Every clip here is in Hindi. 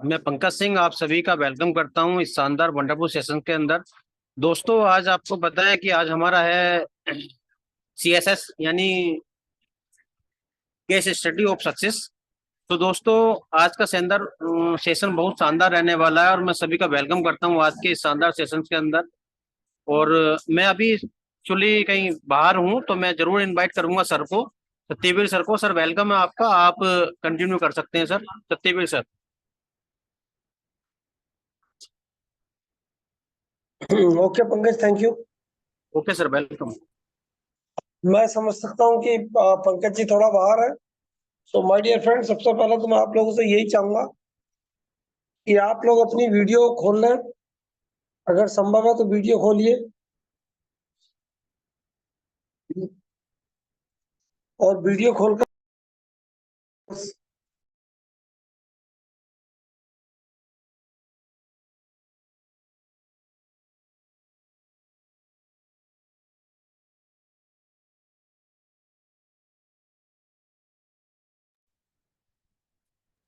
मैं पंकज सिंह आप सभी का वेलकम करता हूं इस शानदार वंडरफुल सेशन के अंदर। दोस्तों, आज आपको पता है कि आज हमारा है CSS यानी केस स्टडी ऑफ सक्सेस। तो दोस्तों, आज का शानदार सेशन बहुत शानदार रहने वाला है और मैं सभी का वेलकम करता हूं आज के इस शानदार सेशन के अंदर। और मैं अभी एक्चुअली कहीं बाहर हूं, तो मैं जरूर इनवाइट करूंगा सर को, सत्यवीर सर को। सर, वेलकम है आपका, आप कंटिन्यू कर सकते हैं sir, Satyaveer sir. Okay Pankaj, thank you. Okay sir, welcome. मैं समझ सकता हूँ कि पंकज जी थोड़ा बाहर है। सो माय डियर फ्रेंड, सबसे पहले तो मैं आप लोगों से यही चाहूंगा कि आप लोग अपनी वीडियो खोल लें। अगर संभव है तो वीडियो खोलिए और वीडियो खोलकर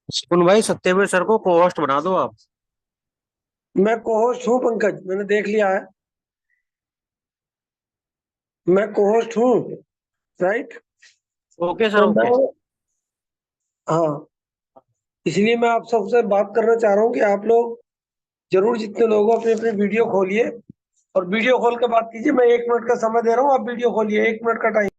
सुन भाई, सत्यवीर सर को को होस्ट बना दो आप। मैं को होस्ट हूँ पंकज, मैंने देख लिया है। मैं को होस्ट हूँ, राइट। ओके सर, तो मैं, ओके। हाँ, इसलिए मैं आप सबसे बात करना चाह रहा हूँ कि आप लोग जरूर जितने लोग हो अपनी अपनी वीडियो खोलिए और वीडियो खोल के बात कीजिए। मैं 1 मिनट का समय दे रहा हूँ, आप वीडियो खोलिए, 1 मिनट का time.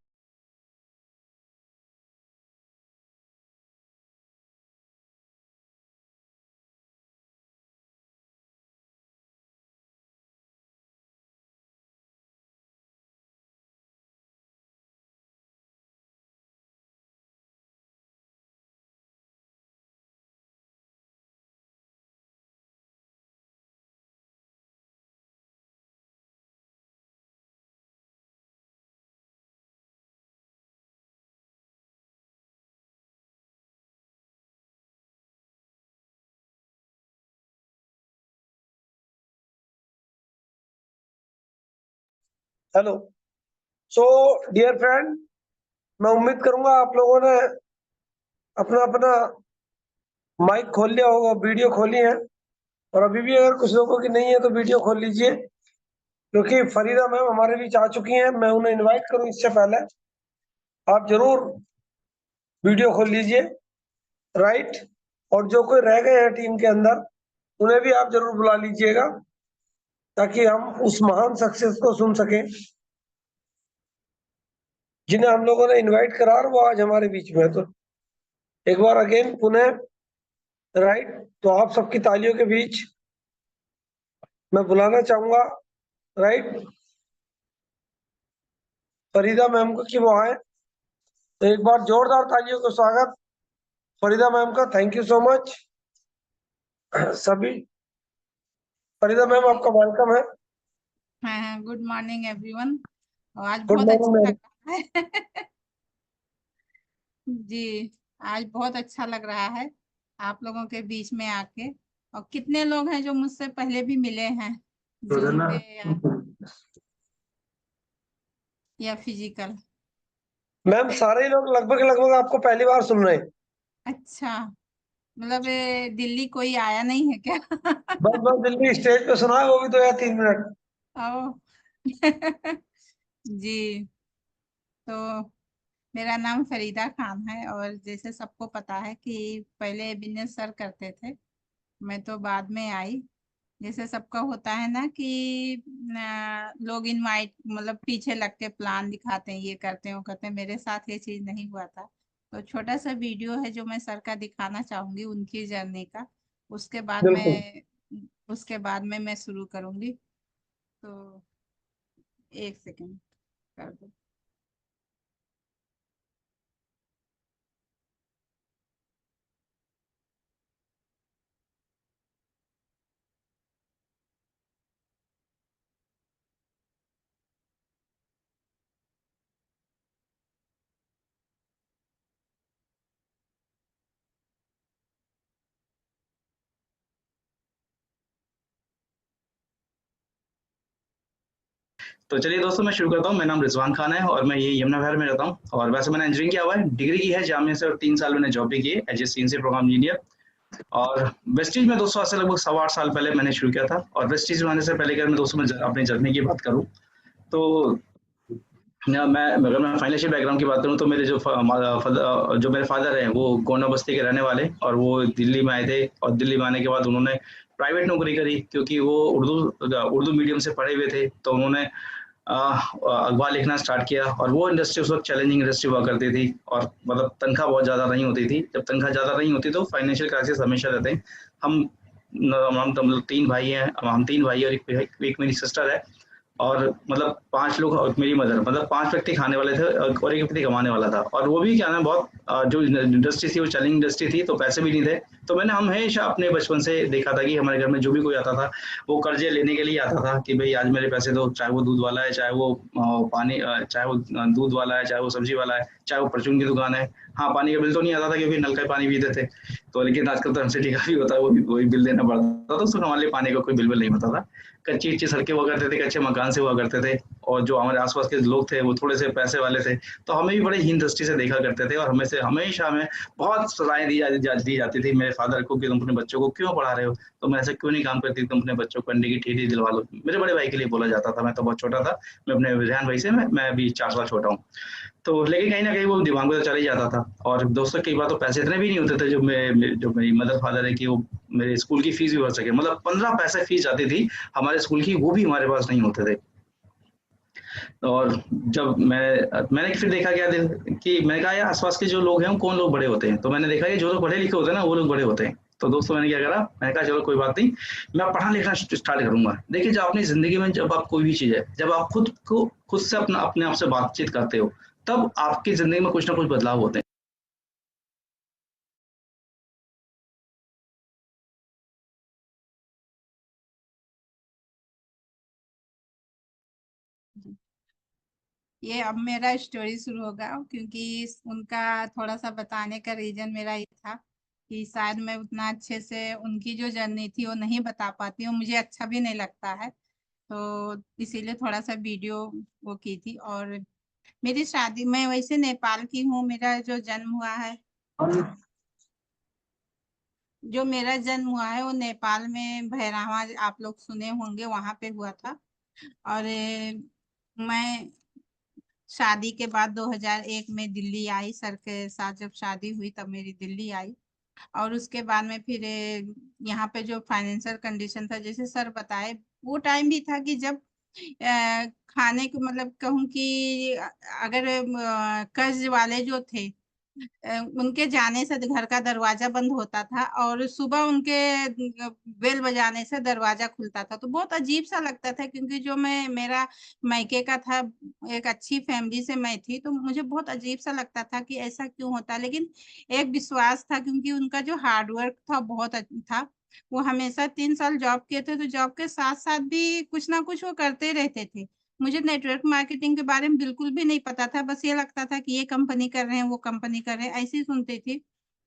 Hello. So dear friend, मैं उम्मीद करूंगा आप लोगों ने अपना अपना माइक खोल लिया होगा, वीडियो खोली है। और अभी भी अगर कुछ लोगों की नहीं है तो वीडियो खोल लीजिए, क्योंकि फरीदा मैम हमारे बीच आ चुकी हैं। मैं उन्हें इनवाइट करूं इससे पहले आप जरूर वीडियो खोल लीजिए, राइट। और जो कोई रह गए हैं टीम के अंदर, उन्हें भी आप जरूर बुला लीजिएगा ताकि हम उस महान सक्सेस को सुन सकें जिन्हें हम लोगों ने इनवाइट करा और वो आज हमारे बीच में है। तो एक बार अगेन पुनः, राइट, तो आप सबकी तालियों के बीच मैं बुलाना चाहूंगा, राइट, फरीदा मैम को कि वो आए। तो एक बार जोरदार तालियों का स्वागत फरीदा मैम का। थैंक यू सो मच सभी। फरीदा मैम, आपका वेलकम है। हाँ, गुड मॉर्निंग एवरीवन। आज गुड बहुत अच्छा मॉर्निंग लग मैम। रहा है जी, आज बहुत अच्छा लग रहा है आप लोगों के बीच में आके। और कितने लोग हैं जो मुझसे पहले भी मिले हैं जूम पे या फिजिकल। मैम सारे ही लोग लगभग लगभग आपको पहली बार सुन रहे हैं। अच्छा, मतलब दिल्ली कोई आया नहीं है क्या? बस बस दिल्ली स्टेज पे सुना है, वो भी तो यार 3 मिनट। ओ जी, तो मेरा नाम फरीदा खान है और जैसे सबको पता है कि पहले बिजनेस सर करते थे, मैं तो बाद में आई। जैसे सबका होता है ना कि लोग इनवाइट मतलब पीछे लग के प्लान दिखाते हैं, ये करते हैं वो करते हैं, मेरे साथ ये चीज नहीं हुआ था। तो छोटा सा वीडियो है जो मैं सर का दिखाना चाहूंगी उनकी जर्नी का। उसके बाद बिल्कुल। मैं उसके बाद में मैं शुरू करूंगी। तो एक सेकंड कर दो। तो चलिए दोस्तों, मैं शुरू करता हूँ। मेरा नाम रिजवान खान है और मैं ये यमुना विहार में रहता हूँ। और वैसे मैंने इंजीनियरिंग किया हुआ है, डिग्री की है जामिया से, और 3 साल मैंने जॉब भी की है as a CNC program engineer. और वेस्टीज में दोस्तों आज से लगभग 8.25 साल पहले मैंने शुरू किया था। और वेस्टीज में आने से पहले अगर मैं दोस्तों मैं अपनी जर्नी की बात करूँ तो अगर मैं फाइनेंशियल बैकग्राउंड की बात करूँ तो मेरे जो मेरे फादर हैं वो गोंडा बस्ती के रहने वाले, और वो दिल्ली में आए थे। और दिल्ली में आने के बाद उन्होंने प्राइवेट नौकरी करी, क्योंकि वो उर्दू मीडियम से पढ़े हुए थे। तो उन्होंने अखबार लिखना स्टार्ट किया, और वो इंडस्ट्री उस वक्त चैलेंजिंग इंडस्ट्री हुआ करती थी, और मतलब तनख्वाह बहुत ज़्यादा नहीं होती थी। जब तनख्वाह ज़्यादा नहीं होती तो फाइनेंशियल क्राइसिस हमेशा रहते हैं। हम हम तो मतलब 3 भाई हैं, हम 3 भाई और एक मेरी सिस्टर है। और मतलब 5 लोग और मेरी मदर, मतलब 5 व्यक्ति खाने वाले थे, और 1 व्यक्ति कमाने वाला था। और वो भी क्या नाम है, बहुत जो इंडस्ट्री थी वो चैलेंजिंग इंडस्ट्री थी, तो पैसे भी नहीं थे। तो मैंने हमेशा अपने बचपन से देखा था कि हमारे घर में जो भी कोई आता था वो कर्जे लेने के लिए आता था कि भाई आज मेरे पैसे दो, चाहे वो दूध वाला है, चाहे वो चाहे वो दूध वाला है, चाहे वो सब्जी वाला है, चाहे वो परचून की दुकान है। हाँ, पानी का बिल तो नहीं आता था क्योंकि नल का पानी पीते थे। तो लेकिन आजकल तो एमसीडी का भी होता है, वही बिल देना पड़ता था, तो उसमें हमारे लिए पानी का कोई बिल नहीं होता था। कच्ची अच्छी सड़कें हुआ करते थे, कच्चे मकान से हुआ करते थे, और जो हमारे आसपास के लोग थे वो थोड़े से पैसे वाले थे। तो हमें भी बड़े हीन दृष्टि से देखा करते थे, और हमेशा हमें बहुत सजाएं दी जाती थी मेरे फादर को कि तुम अपने बच्चों को क्यों पढ़ा रहे हो, तुम ऐसे क्यों नहीं काम करती, तुम अपने बच्चों को अंडे की ठेली दिलवा लो। मेरे बड़े भाई के लिए बोला जाता था, मैं तो बहुत छोटा था। मैं अपने रेहान भाई से मैं अभी 4 साल छोटा हूँ। तो लेकिन कहीं न कहीं वो दिमाग में तो चला ही जाता था। और दोस्तों कई बार तो पैसे इतने भी नहीं होते थे जो मेरी मदर फादर है कि वो मेरे स्कूल की फीस भी भर सके। मतलब 15 पैसे फीस जाती थी हमारे स्कूल की, वो भी हमारे पास नहीं होते थे। और जब मैंने फिर देखा क्या कि मैंने कहा यार आसपास के जो लोग हैं वो कौन लोग बड़े होते हैं। तो मैंने देखा कि जो लोग पढ़े लिखे होते हैं ना वो लोग बड़े होते हैं। तो दोस्तों मैंने क्या करा, मैंने कहा चलो कोई बात नहीं, मैं पढ़ना लिखना स्टार्ट करूंगा। देखिए जब अपनी जिंदगी में जब आप कोई भी चीज है, जब आप खुद से अपने आप से बातचीत करते हो, तब आपकी जिंदगी में कुछ ना कुछ बदलाव होते हैं। ये अब मेरा स्टोरी शुरू होगा, क्योंकि उनका थोड़ा सा बताने का रीजन मेरा ये था कि शायद मैं उतना अच्छे से उनकी जो जर्नी थी वो नहीं बता पाती हूँ, मुझे अच्छा भी नहीं लगता है। तो इसीलिए थोड़ा सा वीडियो वो की थी। और मेरी शादी, मैं वैसे नेपाल की हूँ, मेरा जो जन्म हुआ है, जो मेरा जन्म हुआ है वो नेपाल में भैरहवा, आप लोग सुने होंगे, वहां पे हुआ था। और मैं शादी के बाद 2001 में दिल्ली आई, सर के साथ जब शादी हुई तब मेरी दिल्ली आई। और उसके बाद में फिर यहाँ पे जो फाइनेंशियल कंडीशन था, जैसे सर बताए, वो टाइम भी था कि जब खाने को मतलब कहूँ कि अगर कर्ज वाले जो थे, उनके जाने से घर का दरवाजा बंद होता था, और सुबह उनके बेल बजाने से दरवाजा खुलता था। तो बहुत अजीब सा लगता था, क्योंकि जो मेरा मायके का था, एक अच्छी फैमिली से मैं थी, तो मुझे बहुत अजीब सा लगता था कि ऐसा क्यों होता है। लेकिन एक विश्वास था, क्योंकि उनका जो हार्डवर्क था बहुत था। वो हमेशा 3 साल जॉब किए थे, तो जॉब के साथ साथ भी कुछ ना कुछ वो करते रहते थे। मुझे नेटवर्क मार्केटिंग के बारे में बिल्कुल भी नहीं पता था, बस ये लगता था कि ये कंपनी कर रहे हैं, वो कंपनी कर रहे हैं, ऐसे ही सुनती थी।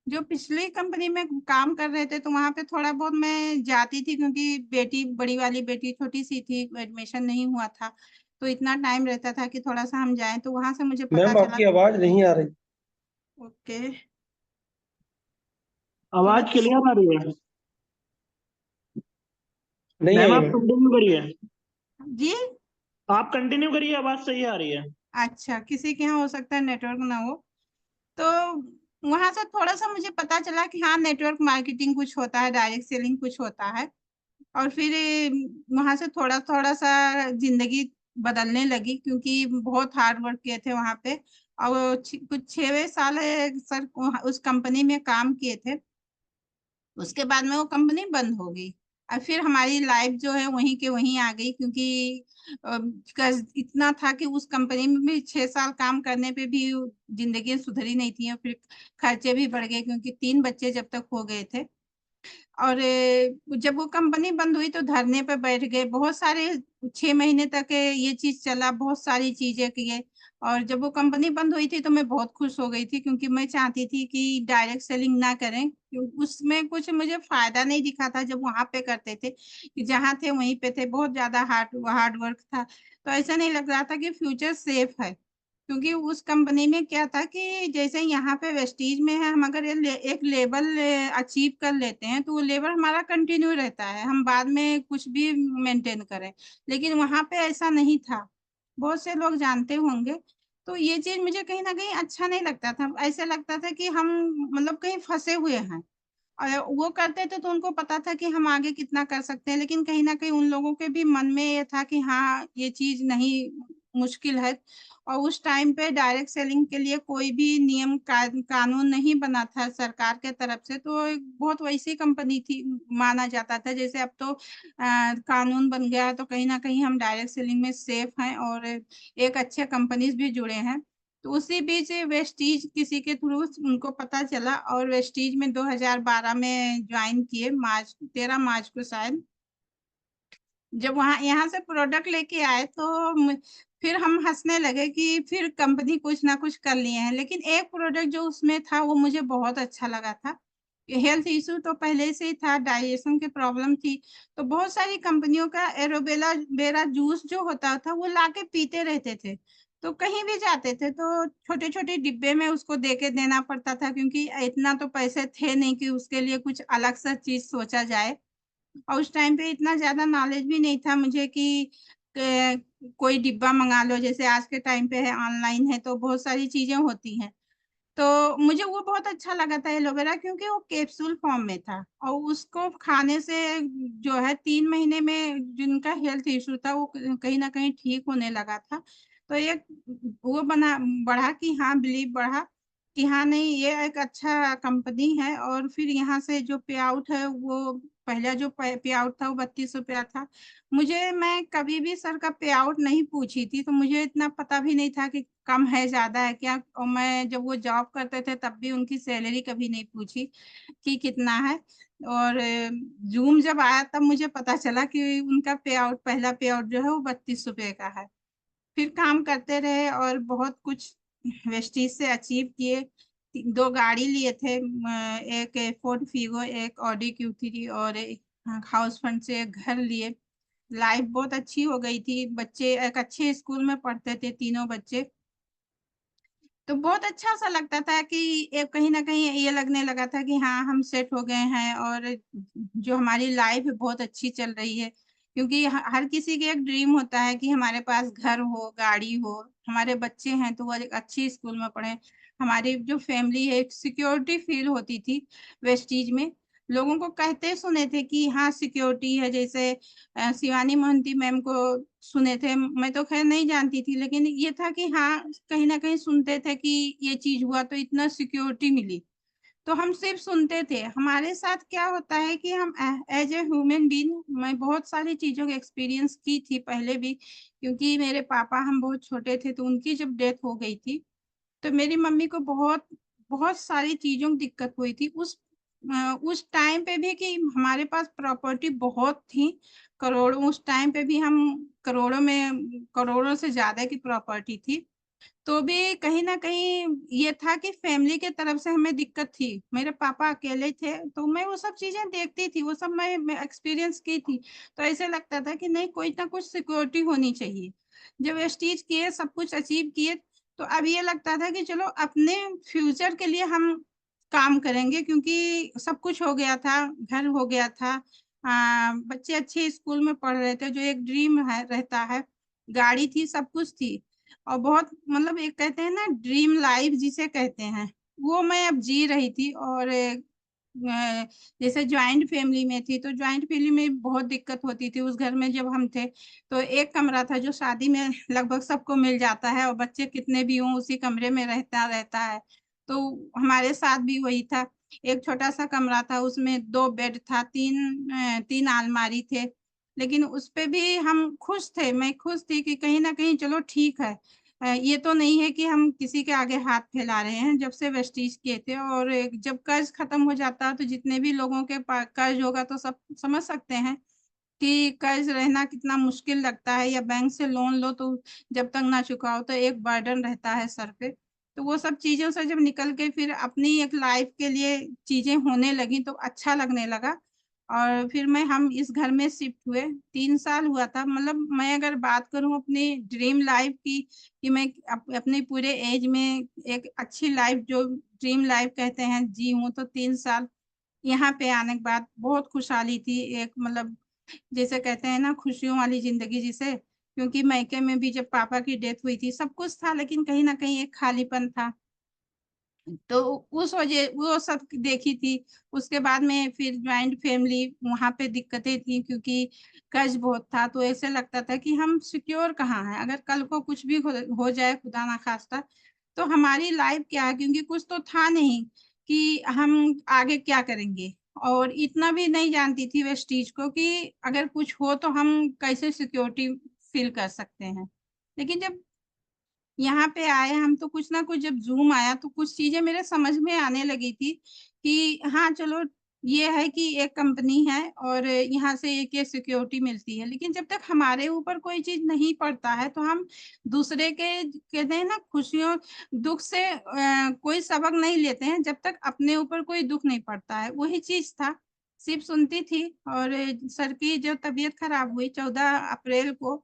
जो पिछली कंपनी में काम कर रहे थे तो वहां पे थोड़ा बहुत मैं जाती थी, क्योंकि बेटी, बड़ी वाली बेटी छोटी सी थी, एडमिशन नहीं हुआ था, तो इतना टाइम रहता था कि थोड़ा सा हम जाएं, तो वहां से मुझे पता मैम चला। आपकी आवाज नहीं आ रही। ओके, चलो आवाज क्लियर आ रही है। नहीं मैम आई आप मैम। कंटिन्यू करिए। जी। आप कंटिन्यू करिए, आवाज सही आ रही है। अच्छा, किसी के यहाँ हो सकता है नेटवर्क ना हो। तो वहां से थोड़ा सा मुझे पता चला कि हाँ, नेटवर्क मार्केटिंग कुछ होता है, डायरेक्ट सेलिंग कुछ होता है। और फिर वहां से थोड़ा थोड़ा सा जिंदगी बदलने लगी, क्योंकि बहुत हार्ड वर्क किए थे वहां पे। और कुछ 6वें साल सर उस कंपनी में काम किए थे। उसके बाद में वो कंपनी बंद हो गई। और फिर हमारी लाइफ जो है वहीं के वहीं आ गई, क्योंकि इतना था कि उस कंपनी में भी 6 साल काम करने पे भी जिंदगी सुधरी नहीं थी, और फिर खर्चे भी बढ़ गए क्योंकि 3 बच्चे जब तक हो गए थे। और जब वो कंपनी बंद हुई तो धरने पे बैठ गए बहुत सारे, 6 महीने तक ये चीज चला, बहुत सारी चीजें किए। और जब वो कंपनी बंद हुई थी तो मैं बहुत खुश हो गई थी, क्योंकि मैं चाहती थी कि डायरेक्ट सेलिंग ना करें, उसमें कुछ मुझे फायदा नहीं दिखा था जब वहां पे करते थे, कि जहाँ थे वहीं पे थे, बहुत ज्यादा हार्ड वर्क था। तो ऐसा नहीं लग रहा था कि फ्यूचर सेफ है, क्योंकि उस कंपनी में क्या था कि जैसे यहाँ पे वेस्टीज में है, हम अगर एक लेवल अचीव कर लेते हैं तो वो लेवल हमारा कंटिन्यू रहता है, हम बाद में कुछ भी मेंटेन करें। लेकिन वहां पे ऐसा नहीं था, बहुत से लोग जानते होंगे। तो ये चीज मुझे कहीं ना कहीं अच्छा नहीं लगता था, ऐसे लगता था कि हम मतलब कहीं फंसे हुए हैं। और वो करते थे तो उनको पता था कि हम आगे कितना कर सकते हैं, लेकिन कहीं ना कहीं उन लोगों के भी मन में ये था कि हाँ ये चीज नहीं, मुश्किल है। और उस टाइम पे डायरेक्ट सेलिंग के लिए कोई भी नियम कानून नहीं बना था सरकार के तरफ से, तो एक बहुत वैसी कंपनी थी माना जाता था। जैसे अब तो कानून बन गया है, तो कहीं ना कहीं हम डायरेक्ट सेलिंग में सेफ हैं और एक अच्छे कंपनीज भी जुड़े हैं। तो उसी बीच वेस्टीज किसी के थ्रू उनको पता चला, और वेस्टीज में 2012 में ज्वाइन किए, 13 मार्च को शायद। जब वहां यहाँ से प्रोडक्ट लेके आए तो फिर हम हंसने लगे कि फिर कंपनी कुछ ना कुछ कर लिए हैं। लेकिन एक प्रोडक्ट जो उसमें था वो मुझे बहुत अच्छा लगा था। हेल्थ इशू तो पहले से ही था, डाइजेशन की प्रॉब्लम थी, तो बहुत सारी कंपनियों का एरोवेला बेरा जूस जो होता था वो लाके पीते रहते थे। तो कहीं भी जाते थे तो छोटे छोटे डिब्बे में उसको दे के देना पड़ता था, क्योंकि इतना तो पैसे थे नहीं कि उसके लिए कुछ अलग सा चीज सोचा जाए। और उस टाइम पे इतना ज्यादा नॉलेज भी नहीं था मुझे कि कोई डिब्बा मंगा लो, जैसे आज के टाइम पे है ऑनलाइन है तो बहुत सारी चीजें होती हैं। तो मुझे वो बहुत अच्छा लगा था एलोवेरा, क्योंकि वो कैप्सूल फॉर्म में था, और उसको खाने से जो है 3 महीने में जिनका हेल्थ इशू था वो कहीं ना कहीं ठीक होने लगा था। तो एक वो बना बढ़ा कि हाँ, बिलीव बढ़ा कि हाँ नहीं ये एक अच्छा कंपनी है। और फिर यहाँ से जो पे आउट है वो पहला जो पे आउट था वो 32 रुपया था। मैं कभी भी सर का पे आउट नहीं पूछी थी, तो मुझे इतना पता भी नहीं था कि कम है ज्यादा है क्या। और मैं जब वो जॉब करते थे तब भी उनकी सैलरी कभी नहीं पूछी कि कितना है। और जूम जब आया तब मुझे पता चला कि उनका पे आउट, पहला पे आउट जो है वो 32 रुपये का है। फिर काम करते रहे और बहुत कुछ वेस्टीज से अचीव किए। 2 गाड़ी लिए थे, एक फोर्ड फीगो, एक ऑडी Q3, और हाउस फंड से एक घर लिए। लाइफ बहुत अच्छी हो गई थी, बच्चे एक अच्छे स्कूल में पढ़ते थे तीनों बच्चे। तो बहुत अच्छा सा लगता था कि एक कहीं ना कहीं ये लगने लगा था कि हाँ हम सेट हो गए हैं, और जो हमारी लाइफ है बहुत अच्छी चल रही है। क्योंकि हर किसी के एक ड्रीम होता है कि हमारे पास घर हो, गाड़ी हो, हमारे बच्चे हैं तो वो एक अच्छी स्कूल में पढ़े। हमारी जो फैमिली है, एक सिक्योरिटी फील होती थी वेस्टीज में। लोगों को कहते सुने थे कि हाँ सिक्योरिटी है, जैसे शिवानी मोहंती मैम को सुने थे, मैं तो खैर नहीं जानती थी, लेकिन ये था कि हाँ कहीं ना कहीं सुनते थे कि ये चीज हुआ तो इतना सिक्योरिटी मिली। तो हम सिर्फ सुनते थे। हमारे साथ क्या होता है कि हम एज ए ह्यूमन बीइंग, मैं बहुत सारी चीजों का एक्सपीरियंस की थी पहले भी, क्योंकि मेरे पापा हम बहुत छोटे थे तो उनकी जब डेथ हो गई थी तो मेरी मम्मी को बहुत बहुत सारी चीजों की दिक्कत हुई थी उस टाइम पे भी, कि हमारे पास प्रॉपर्टी बहुत थी, करोड़ों, उस टाइम पे भी हम करोड़ों में, करोड़ों से ज्यादा की प्रॉपर्टी थी। तो भी कहीं ना कहीं ये था कि फैमिली के तरफ से हमें दिक्कत थी, मेरे पापा अकेले थे, तो मैं वो सब चीजें देखती थी, वो सब मैं एक्सपीरियंस की थी। तो ऐसे लगता था कि नहीं कोई ना कुछ सिक्योरिटी होनी चाहिए। जब स्टेज किए, सब कुछ अचीव किए, तो अब ये लगता था कि चलो अपने फ्यूचर के लिए हम काम करेंगे, क्योंकि सब कुछ हो गया था, घर हो गया था, बच्चे अच्छे स्कूल में पढ़ रहे थे, जो एक ड्रीम है रहता है, गाड़ी थी, सब कुछ थी। और बहुत मतलब एक कहते हैं ना ड्रीम लाइफ जिसे कहते हैं, वो मैं अब जी रही थी। और जैसे ज्वाइंट फैमिली में थी तो ज्वाइंट फैमिली में बहुत दिक्कत होती थी। उस घर में जब हम थे तो एक कमरा था जो शादी में लगभग सबको मिल जाता है, और बच्चे कितने भी हों उसी कमरे में रहता रहता है। तो हमारे साथ भी वही था। एक छोटा सा कमरा था, उसमें 2 बेड था, 3 अलमारी थे, लेकिन उस पे भी हम खुश थे। मैं खुश थी कि कहीं ना कहीं चलो ठीक है, ये तो नहीं है कि हम किसी के आगे हाथ फैला रहे हैं। जब से वेस्टीज किए थे, और जब कर्ज खत्म हो जाता तो जितने भी लोगों के पास कर्ज होगा तो सब समझ सकते हैं कि कर्ज रहना कितना मुश्किल लगता है, या बैंक से लोन लो तो जब तक ना चुकाओ तो एक बर्डन रहता है सर पे। तो वो सब चीजों से जब निकल के फिर अपनी एक लाइफ के लिए चीजें होने लगी तो अच्छा लगने लगा। और फिर हम इस घर में शिफ्ट हुए, 3 साल हुआ था। मतलब मैं अगर बात करूं अपनी ड्रीम लाइफ की, कि मैं अपने पूरे एज में एक अच्छी लाइफ, जो ड्रीम लाइफ कहते हैं, जी हूँ, तो 3 साल यहाँ पे आने के बाद बहुत खुशहाली थी। एक मतलब जैसे कहते हैं ना, खुशियों वाली जिंदगी जिसे, क्योंकि मायके में भी जब पापा की डेथ हुई थी सब कुछ था, लेकिन कहीं ना कहीं एक खालीपन था। तो उस वजह वो सब देखी थी। उसके बाद में फिर ज्वाइंट फैमिली, वहां पे दिक्कतें थी क्योंकि कर्ज बहुत था। तो ऐसे लगता था कि हम सिक्योर कहाँ हैं, अगर कल को कुछ भी हो जाए खुदा ना खास्ता, तो हमारी लाइफ क्या है, क्योंकि कुछ तो था नहीं कि हम आगे क्या करेंगे। और इतना भी नहीं जानती थी वेस्टीज को कि अगर कुछ हो तो हम कैसे सिक्योरिटी फील कर सकते हैं। लेकिन जब यहाँ पे आए हम तो कुछ ना कुछ, जब जूम आया तो कुछ चीजें मेरे समझ में आने लगी थी कि हाँ चलो, ये है कि एक कंपनी है और यहाँ से एक ये सिक्योरिटी मिलती है। लेकिन जब तक हमारे ऊपर कोई चीज नहीं पड़ता है तो हम दूसरे के, कहते हैं ना, खुशियों दुख से कोई सबक नहीं लेते हैं जब तक अपने ऊपर कोई दुख नहीं पड़ता है। वही चीज था, सिर्फ सुनती थी। और सर की जो तबीयत खराब हुई 14 अप्रैल को,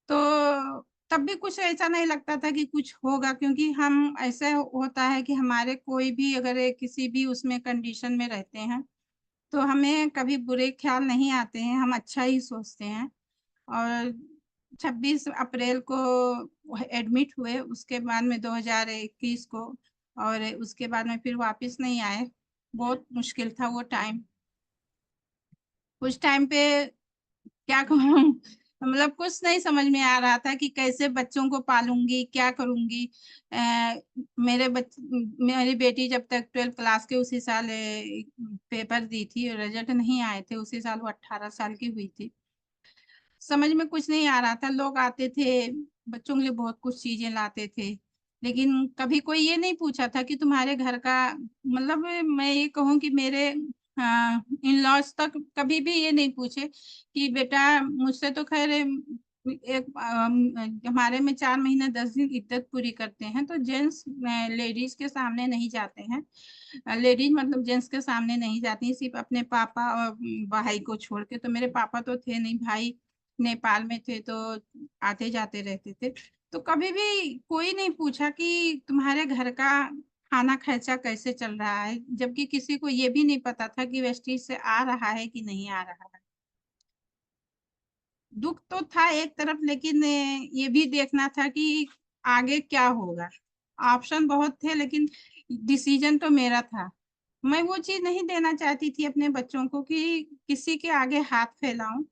तो तब भी कुछ ऐसा नहीं लगता था कि कुछ होगा, क्योंकि हम ऐसे होता है कि हमारे कोई भी अगर किसी भी उसमें कंडीशन में रहते हैं तो हमें कभी बुरे ख्याल नहीं आते हैं, हम अच्छा ही सोचते हैं। और 26 अप्रैल को एडमिट हुए, उसके बाद में 2021 को, और उसके बाद में फिर वापस नहीं आए। बहुत मुश्किल था वो टाइम। उस टाइम पे क्या कहूँ, मतलब कुछ नहीं समझ में आ रहा था कि कैसे बच्चों को पालूंगी, क्या करूंगी। मेरी बेटी जब तक 12th क्लास के उसी साल पेपर दी थी, रिजल्ट नहीं आए थे, उसी साल वो 18 साल की हुई थी। समझ में कुछ नहीं आ रहा था। लोग आते थे, बच्चों के लिए बहुत कुछ चीजें लाते थे, लेकिन कभी कोई ये नहीं पूछा था कि तुम्हारे घर का, मतलब मैं ये कहूँ कि मेरे इन लॉज तक कभी भी ये नहीं पूछे कि बेटा, मुझसे तो खैर एक हमारे में 4 महीने 10 दिन इद्दत पूरी करते हैं, तो जेंट्स लेडीज के सामने नहीं जाते हैं। लेडीज मतलब जेंट्स के सामने नहीं जाती, सिर्फ अपने पापा और भाई को छोड़ के। तो मेरे पापा तो थे नहीं, भाई नेपाल में थे तो आते जाते रहते थे। तो कभी भी कोई नहीं पूछा कि तुम्हारे घर का खाना खर्चा कैसे चल रहा है, जबकि किसी को ये भी नहीं पता था कि वेस्टीज से आ रहा है कि नहीं आ रहा है। दुख तो था एक तरफ, लेकिन ये भी देखना था कि आगे क्या होगा। ऑप्शन बहुत थे लेकिन डिसीजन तो मेरा था। मैं वो चीज नहीं देना चाहती थी अपने बच्चों को कि किसी के आगे हाथ फैलाऊं,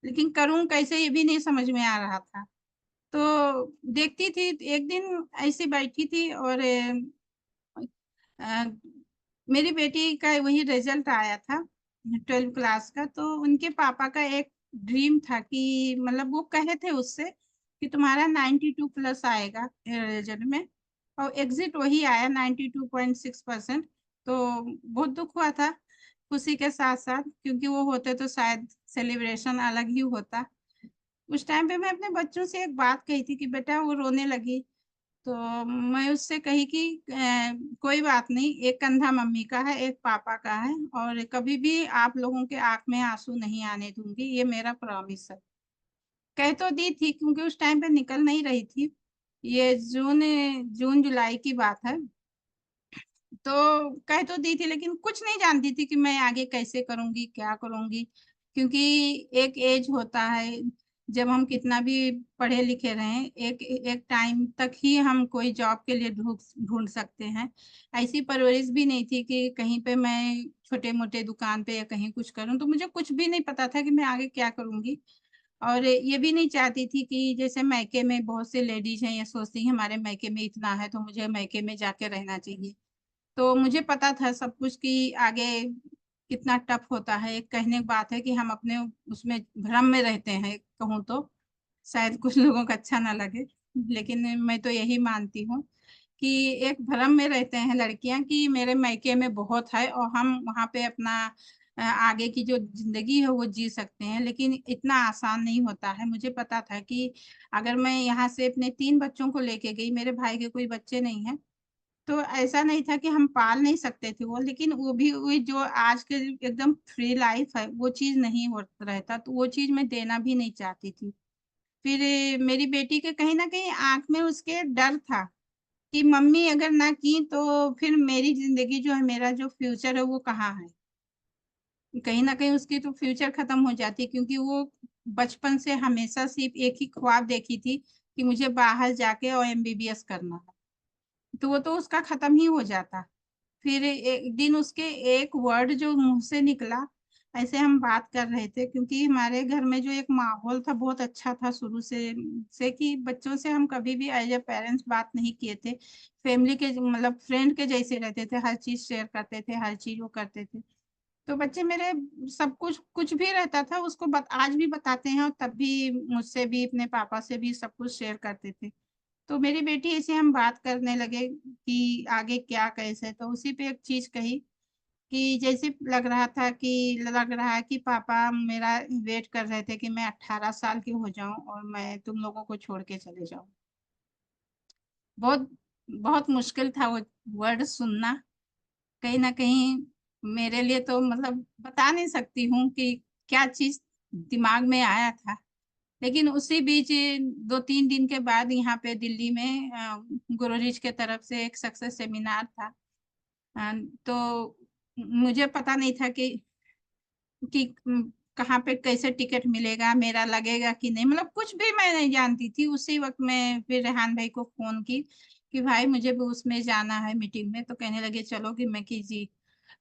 लेकिन करूं कैसे ये भी नहीं समझ में आ रहा था। तो देखती थी, एक दिन ऐसे बैठी थी और अ, मेरी बेटी का वही रिजल्ट आया था 12th क्लास का। तो उनके पापा का एक ड्रीम था कि, मतलब वो कहे थे उससे कि तुम्हारा 92+ आएगा रिजल्ट में, और एग्जिट वही आया 92.6%। तो बहुत दुख हुआ था, खुशी के साथ साथ, क्योंकि वो होते तो शायद सेलिब्रेशन अलग ही होता। उस टाइम पे मैं अपने बच्चों से एक बात कही थी कि बेटा, वो रोने लगी। तो मैं उससे कही कि कोई बात नहीं, एक कंधा मम्मी का है, एक पापा का है, और कभी भी आप लोगों के आंख में आंसू नहीं आने दूंगी, ये मेरा प्रॉमिस है। कह तो दी थी क्योंकि उस टाइम पे निकल नहीं रही थी। ये जून जून जुलाई की बात है। तो कह तो दी थी, लेकिन कुछ नहीं जानती थी कि मैं आगे कैसे करूंगी, क्या करूंगी। क्योंकि एक एज होता है जब हम कितना भी पढ़े लिखे रहें, एक एक टाइम तक ही हम कोई जॉब के लिए ढूंढ ढूंढ सकते हैं। ऐसी परवरिश भी नहीं थी कि कहीं पे मैं छोटे मोटे दुकान पे या कहीं कुछ करूं। तो मुझे कुछ भी नहीं पता था कि मैं आगे क्या करूंगी। और ये भी नहीं चाहती थी कि जैसे मायके में बहुत से लेडीज हैं, ये सोचती हैं हमारे मायके में इतना है तो मुझे मायके में जाके रहना चाहिए। तो मुझे पता था सब कुछ कि आगे कितना टफ होता है। एक कहने की बात है कि हम अपने उसमें भ्रम में रहते हैं, कहूँ तो शायद कुछ लोगों को अच्छा ना लगे, लेकिन मैं तो यही मानती हूँ कि एक भ्रम में रहते हैं लड़कियां कि मेरे मायके में बहुत है और हम वहाँ पे अपना आगे की जो जिंदगी है वो जी सकते हैं, लेकिन इतना आसान नहीं होता है। मुझे पता था कि अगर मैं यहाँ से अपने 3 बच्चों को लेके गई, मेरे भाई के कोई बच्चे नहीं हैं, तो ऐसा नहीं था कि हम पाल नहीं सकते थे वो, लेकिन वो भी वही जो आज के एकदम फ्री लाइफ है वो चीज नहीं हो रहता, तो वो चीज मैं देना भी नहीं चाहती थी। फिर मेरी बेटी के कहीं ना कहीं आंख में उसके डर था कि मम्मी अगर ना की तो फिर मेरी जिंदगी जो है, मेरा जो फ्यूचर है वो कहाँ है। कहीं ना कहीं उसकी तो फ्यूचर खत्म हो जाती, क्योंकि वो बचपन से हमेशा सिर्फ एक ही ख्वाब देखी थी कि मुझे बाहर जाके और एमबीबीएस करना है, तो वो तो उसका खत्म ही हो जाता। फिर एक दिन उसके एक वर्ड जो मुंह से निकला, ऐसे हम बात कर रहे थे, क्योंकि हमारे घर में जो एक माहौल था बहुत अच्छा था शुरू से कि बच्चों से हम कभी भी एज ए पेरेंट्स बात नहीं किए थे। फैमिली के मतलब फ्रेंड के जैसे रहते थे, हर चीज शेयर करते थे, हर चीज वो करते थे। तो बच्चे मेरे सब कुछ कुछ भी रहता था उसको आज भी बताते हैं, और तब भी मुझसे भी अपने पापा से भी सब कुछ शेयर करते थे। तो मेरी बेटी ऐसे हम बात करने लगे कि आगे क्या कैसे, तो उसी पे एक चीज कही कि जैसे लग रहा है कि पापा मेरा वेट कर रहे थे कि मैं 18 साल की हो जाऊं और मैं तुम लोगों को छोड़ के चले जाऊं। बहुत बहुत मुश्किल था वो वर्ड सुनना। कहीं ना कहीं मेरे लिए तो मतलब बता नहीं सकती हूँ कि क्या चीज दिमाग में आया था। लेकिन उसी बीच 2-3 दिन के बाद यहाँ पे दिल्ली में गुरुजी के तरफ से एक सक्सेस सेमिनार था। अ, तो मुझे पता नहीं था कि कहाँ पे कैसे टिकट मिलेगा, मेरा लगेगा कि नहीं, मतलब कुछ भी मैं नहीं जानती थी। उसी वक्त मैं फिर रेहान भाई को फोन की कि भाई मुझे भी उसमें जाना है मीटिंग में, तो कहने लगे चलो कि मैं कीजिए।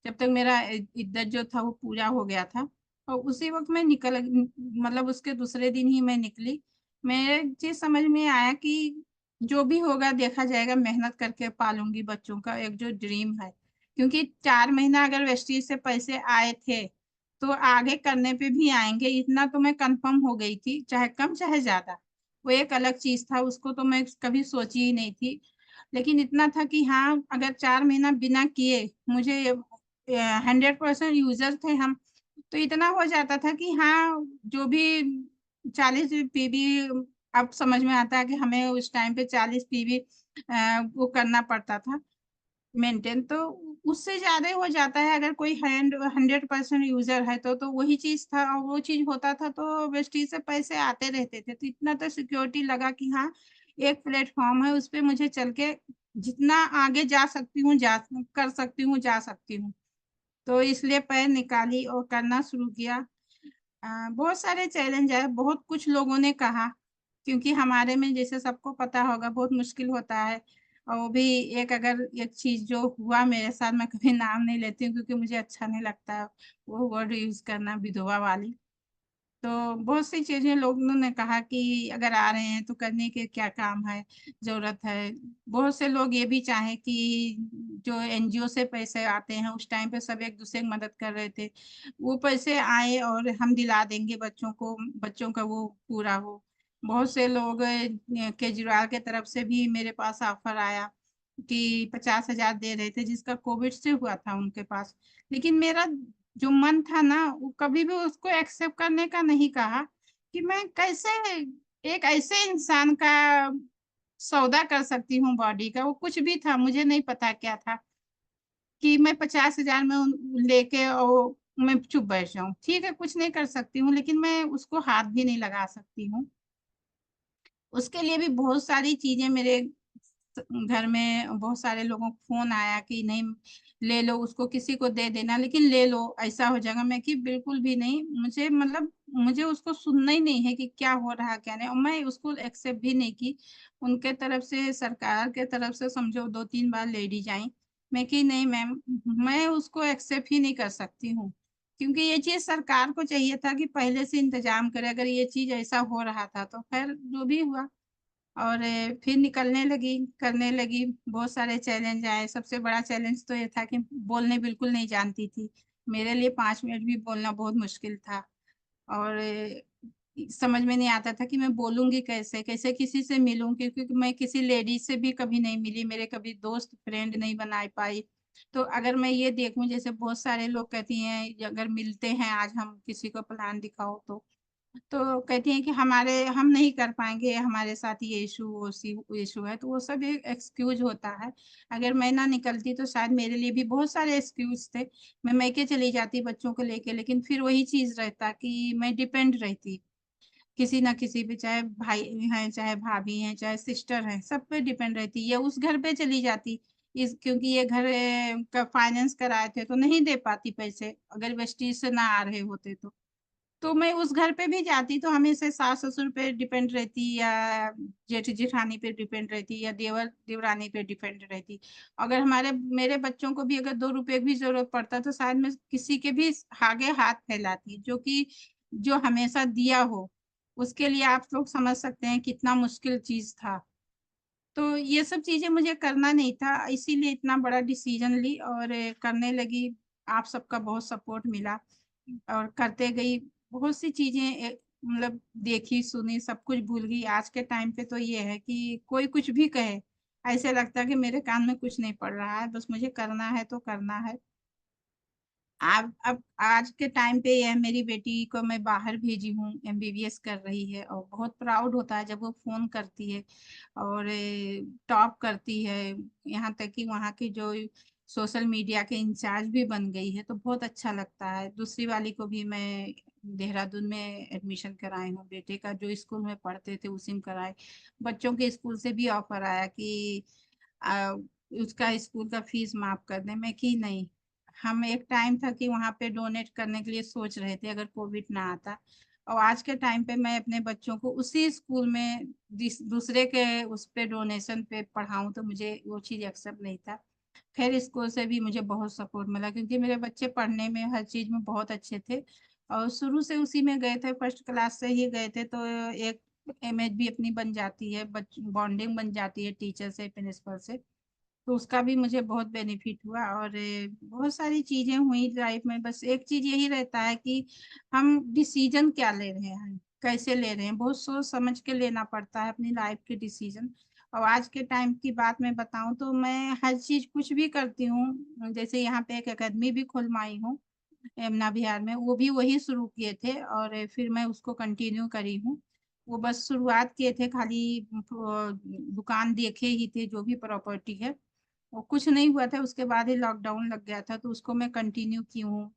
जब तक मेरा इद्दत जो था वो पूरा हो गया था, और उसी वक्त मैं मतलब उसके दूसरे दिन ही मैं निकली। मेरे चीज समझ में आया कि जो भी होगा देखा जाएगा, मेहनत करके पालूंगी बच्चों का एक जो ड्रीम है। क्योंकि 4 महीना अगर वेस्टीज से पैसे आए थे तो आगे करने पे भी आएंगे, इतना तो मैं कंफर्म हो गई थी, चाहे कम चाहे ज्यादा। वो एक अलग चीज था, उसको तो मैं कभी सोची ही नहीं थी। लेकिन इतना था कि हाँ, अगर 4 महीना बिना किए मुझे 100% यूजर थे हम, तो इतना हो जाता था कि हाँ, जो भी 40 पीबी, अब समझ में आता है कि हमें उस टाइम पे 40 पीबी वो करना पड़ता था मेंटेन। तो उससे ज्यादा हो जाता है अगर कोई 100% यूजर है तो वही चीज था, और वो चीज होता था तो वेस्टीज से पैसे आते रहते थे। तो इतना तो सिक्योरिटी लगा कि हाँ, एक प्लेटफॉर्म है, उस पे मुझे चल के जितना आगे जा सकती हूँ, जा कर सकती हूँ, जा सकती हूँ। तो इसलिए पैर निकाली और करना शुरू किया। बहुत सारे चैलेंज आए, बहुत कुछ लोगों ने कहा, क्योंकि हमारे में जैसे सबको पता होगा बहुत मुश्किल होता है। और वो भी एक चीज जो हुआ मेरे साथ, मैं कभी नाम नहीं लेती हूँ क्योंकि मुझे अच्छा नहीं लगता वो वर्ड यूज करना, विधवा वाली। तो बहुत सी चीजें लोगों ने कहा कि अगर आ रहे हैं तो करने के क्या काम है, जरूरत है। बहुत से लोग ये भी चाहे कि जो एनजीओ से पैसे आते हैं, उस टाइम पे सब एक दूसरे की मदद कर रहे थे, वो पैसे आए और हम दिला देंगे बच्चों को, बच्चों का वो पूरा हो। बहुत से लोग केजरीवाल के तरफ से भी मेरे पास ऑफर आया कि 50,000 दे रहे थे, जिसका कोविड से हुआ था उनके पास। लेकिन मेरा जो मन था ना, वो कभी भी उसको एक्सेप्ट करने का नहीं कहा कि मैं कैसे एक ऐसे इंसान का सौदा कर सकती हूँ बॉडी का। वो कुछ भी था, मुझे नहीं पता क्या था कि मैं 50,000 में लेके और मैं चुप बैठ जाऊं। ठीक है, कुछ नहीं कर सकती हूँ, लेकिन मैं उसको हाथ भी नहीं लगा सकती हूँ। उसके लिए भी बहुत सारी चीजें मेरे घर में बहुत सारे लोगों को फोन आया कि नहीं, ले लो उसको, किसी को दे देना, लेकिन ले लो ऐसा हो जाएगा। मैं कि बिल्कुल भी नहीं, मुझे मतलब मुझे उसको सुनना ही नहीं है कि क्या हो रहा है क्या नहीं, और मैं उसको एक्सेप्ट भी नहीं की। उनके तरफ से, सरकार के तरफ से समझो 2-3 बार लेडीज आई, मैं कि नहीं मैम, मैं उसको एक्सेप्ट ही नहीं कर सकती हूँ। क्योंकि ये चीज सरकार को चाहिए था कि पहले से इंतजाम करे, अगर ये चीज ऐसा हो रहा था तो खैर जो भी हुआ। और फिर निकलने लगी, करने लगी। बहुत सारे चैलेंज आए। सबसे बड़ा चैलेंज तो ये था कि बोलने बिल्कुल नहीं जानती थी। मेरे लिए 5 मिनट भी बोलना बहुत मुश्किल था। और समझ में नहीं आता था कि मैं बोलूंगी कैसे, कैसे किसी से मिलूं, क्योंकि मैं किसी लेडी से भी कभी नहीं मिली, मेरे कभी दोस्त फ्रेंड नहीं बना पाई। तो अगर मैं ये देखूं, जैसे बहुत सारे लोग कहती हैं अगर मिलते हैं आज हम किसी को प्लान दिखाओ तो कहती हैं कि हम नहीं कर पाएंगे, हमारे साथ ये इशू वो इशू है। तो वो सब एक एक्सक्यूज होता है। अगर मैं ना निकलती तो शायद मेरे लिए भी बहुत सारे एक्सक्यूज थे। मैं मैके चली जाती बच्चों को लेके, लेकिन फिर वही चीज रहता कि मैं डिपेंड रहती किसी ना किसी पे, चाहे भाई हैं, चाहे भाभी हैं, चाहे सिस्टर हैं, सब पे डिपेंड रहती। या उस घर पे चली जाती, इस क्योंकि ये घर का फाइनेंस कराए थे तो नहीं दे पाती पैसे, अगर वेस्टीज से ना आ रहे होते तो मैं उस घर पे भी जाती तो हमेशा सास ससुर पे डिपेंड रहती, या जेठ जेठानी पे डिपेंड रहती, या देवर देवरानी पे डिपेंड रहती। अगर मेरे बच्चों को भी अगर 2 रुपए की भी जरूरत पड़ता तो शायद मैं किसी के भी आगे हाथ फैलाती, जो हमेशा दिया हो। उसके लिए आप लोग समझ सकते हैं कितना मुश्किल चीज था। तो ये सब चीजें मुझे करना नहीं था, इसीलिए इतना बड़ा डिसीजन ली और करने लगी। आप सबका बहुत सपोर्ट मिला और करते गई। बहुत सी चीजें मतलब देखी सुनी, सब कुछ भूल गई। आज के टाइम पे तो ये है कि कोई कुछ भी कहे, ऐसे लगता है कि मेरे कान में कुछ नहीं पड़ रहा है, बस मुझे करना है तो करना है। अब आज के टाइम पे यह मेरी बेटी को मैं बाहर भेजी हूँ, एमबीबीएस कर रही है, और बहुत प्राउड होता है जब वो फोन करती है और टॉप करती है। यहाँ तक कि वहाँ की जो सोशल मीडिया के इंचार्ज भी बन गई है, तो बहुत अच्छा लगता है। दूसरी वाली को भी मैं देहरादून में एडमिशन कराई हूँ, बेटे का जो स्कूल में पढ़ते थे उसी में कराए। बच्चों के स्कूल से भी ऑफर आया कि आ, उसका स्कूल का फीस माफ कर दें। मैं कि नहीं, हम एक टाइम था कि वहां पे डोनेट करने के लिए सोच रहे थे अगर कोविड ना आता। और आज के टाइम पे मैं अपने बच्चों को उसी स्कूल में दूसरे के उस पे डोनेशन पे पढ़ाऊं तो मुझे वो चीज एक्सेप्ट नहीं था। खैर स्कूल से भी मुझे बहुत सपोर्ट मिला, क्योंकि मेरे बच्चे पढ़ने में हर चीज में बहुत अच्छे थे और शुरू से उसी में गए थे, फर्स्ट क्लास से ही गए थे। तो एक इमेज भी अपनी बन जाती है, बॉन्डिंग बन जाती है टीचर से, प्रिंसिपल से। तो उसका भी मुझे बहुत बेनिफिट हुआ। और बहुत सारी चीजें हुई लाइफ में। बस एक चीज यही रहता है कि हम डिसीजन क्या ले रहे हैं, कैसे ले रहे हैं, बहुत सोच समझ के लेना पड़ता है अपनी लाइफ के डिसीजन। और आज के टाइम की बात मैं बताऊं तो मैं हर चीज कुछ भी करती हूँ। जैसे यहाँ पे एक एकेडमी भी खुलवाई हूँ यमुना बिहार में, वो भी वही शुरू किए थे और फिर मैं उसको कंटिन्यू करी हूँ। वो बस शुरुआत किए थे, खाली दुकान देखे ही थे, जो भी प्रॉपर्टी है वो कुछ नहीं हुआ था। उसके बाद ही लॉकडाउन लग गया था, तो उसको मैं कंटिन्यू की हूँ।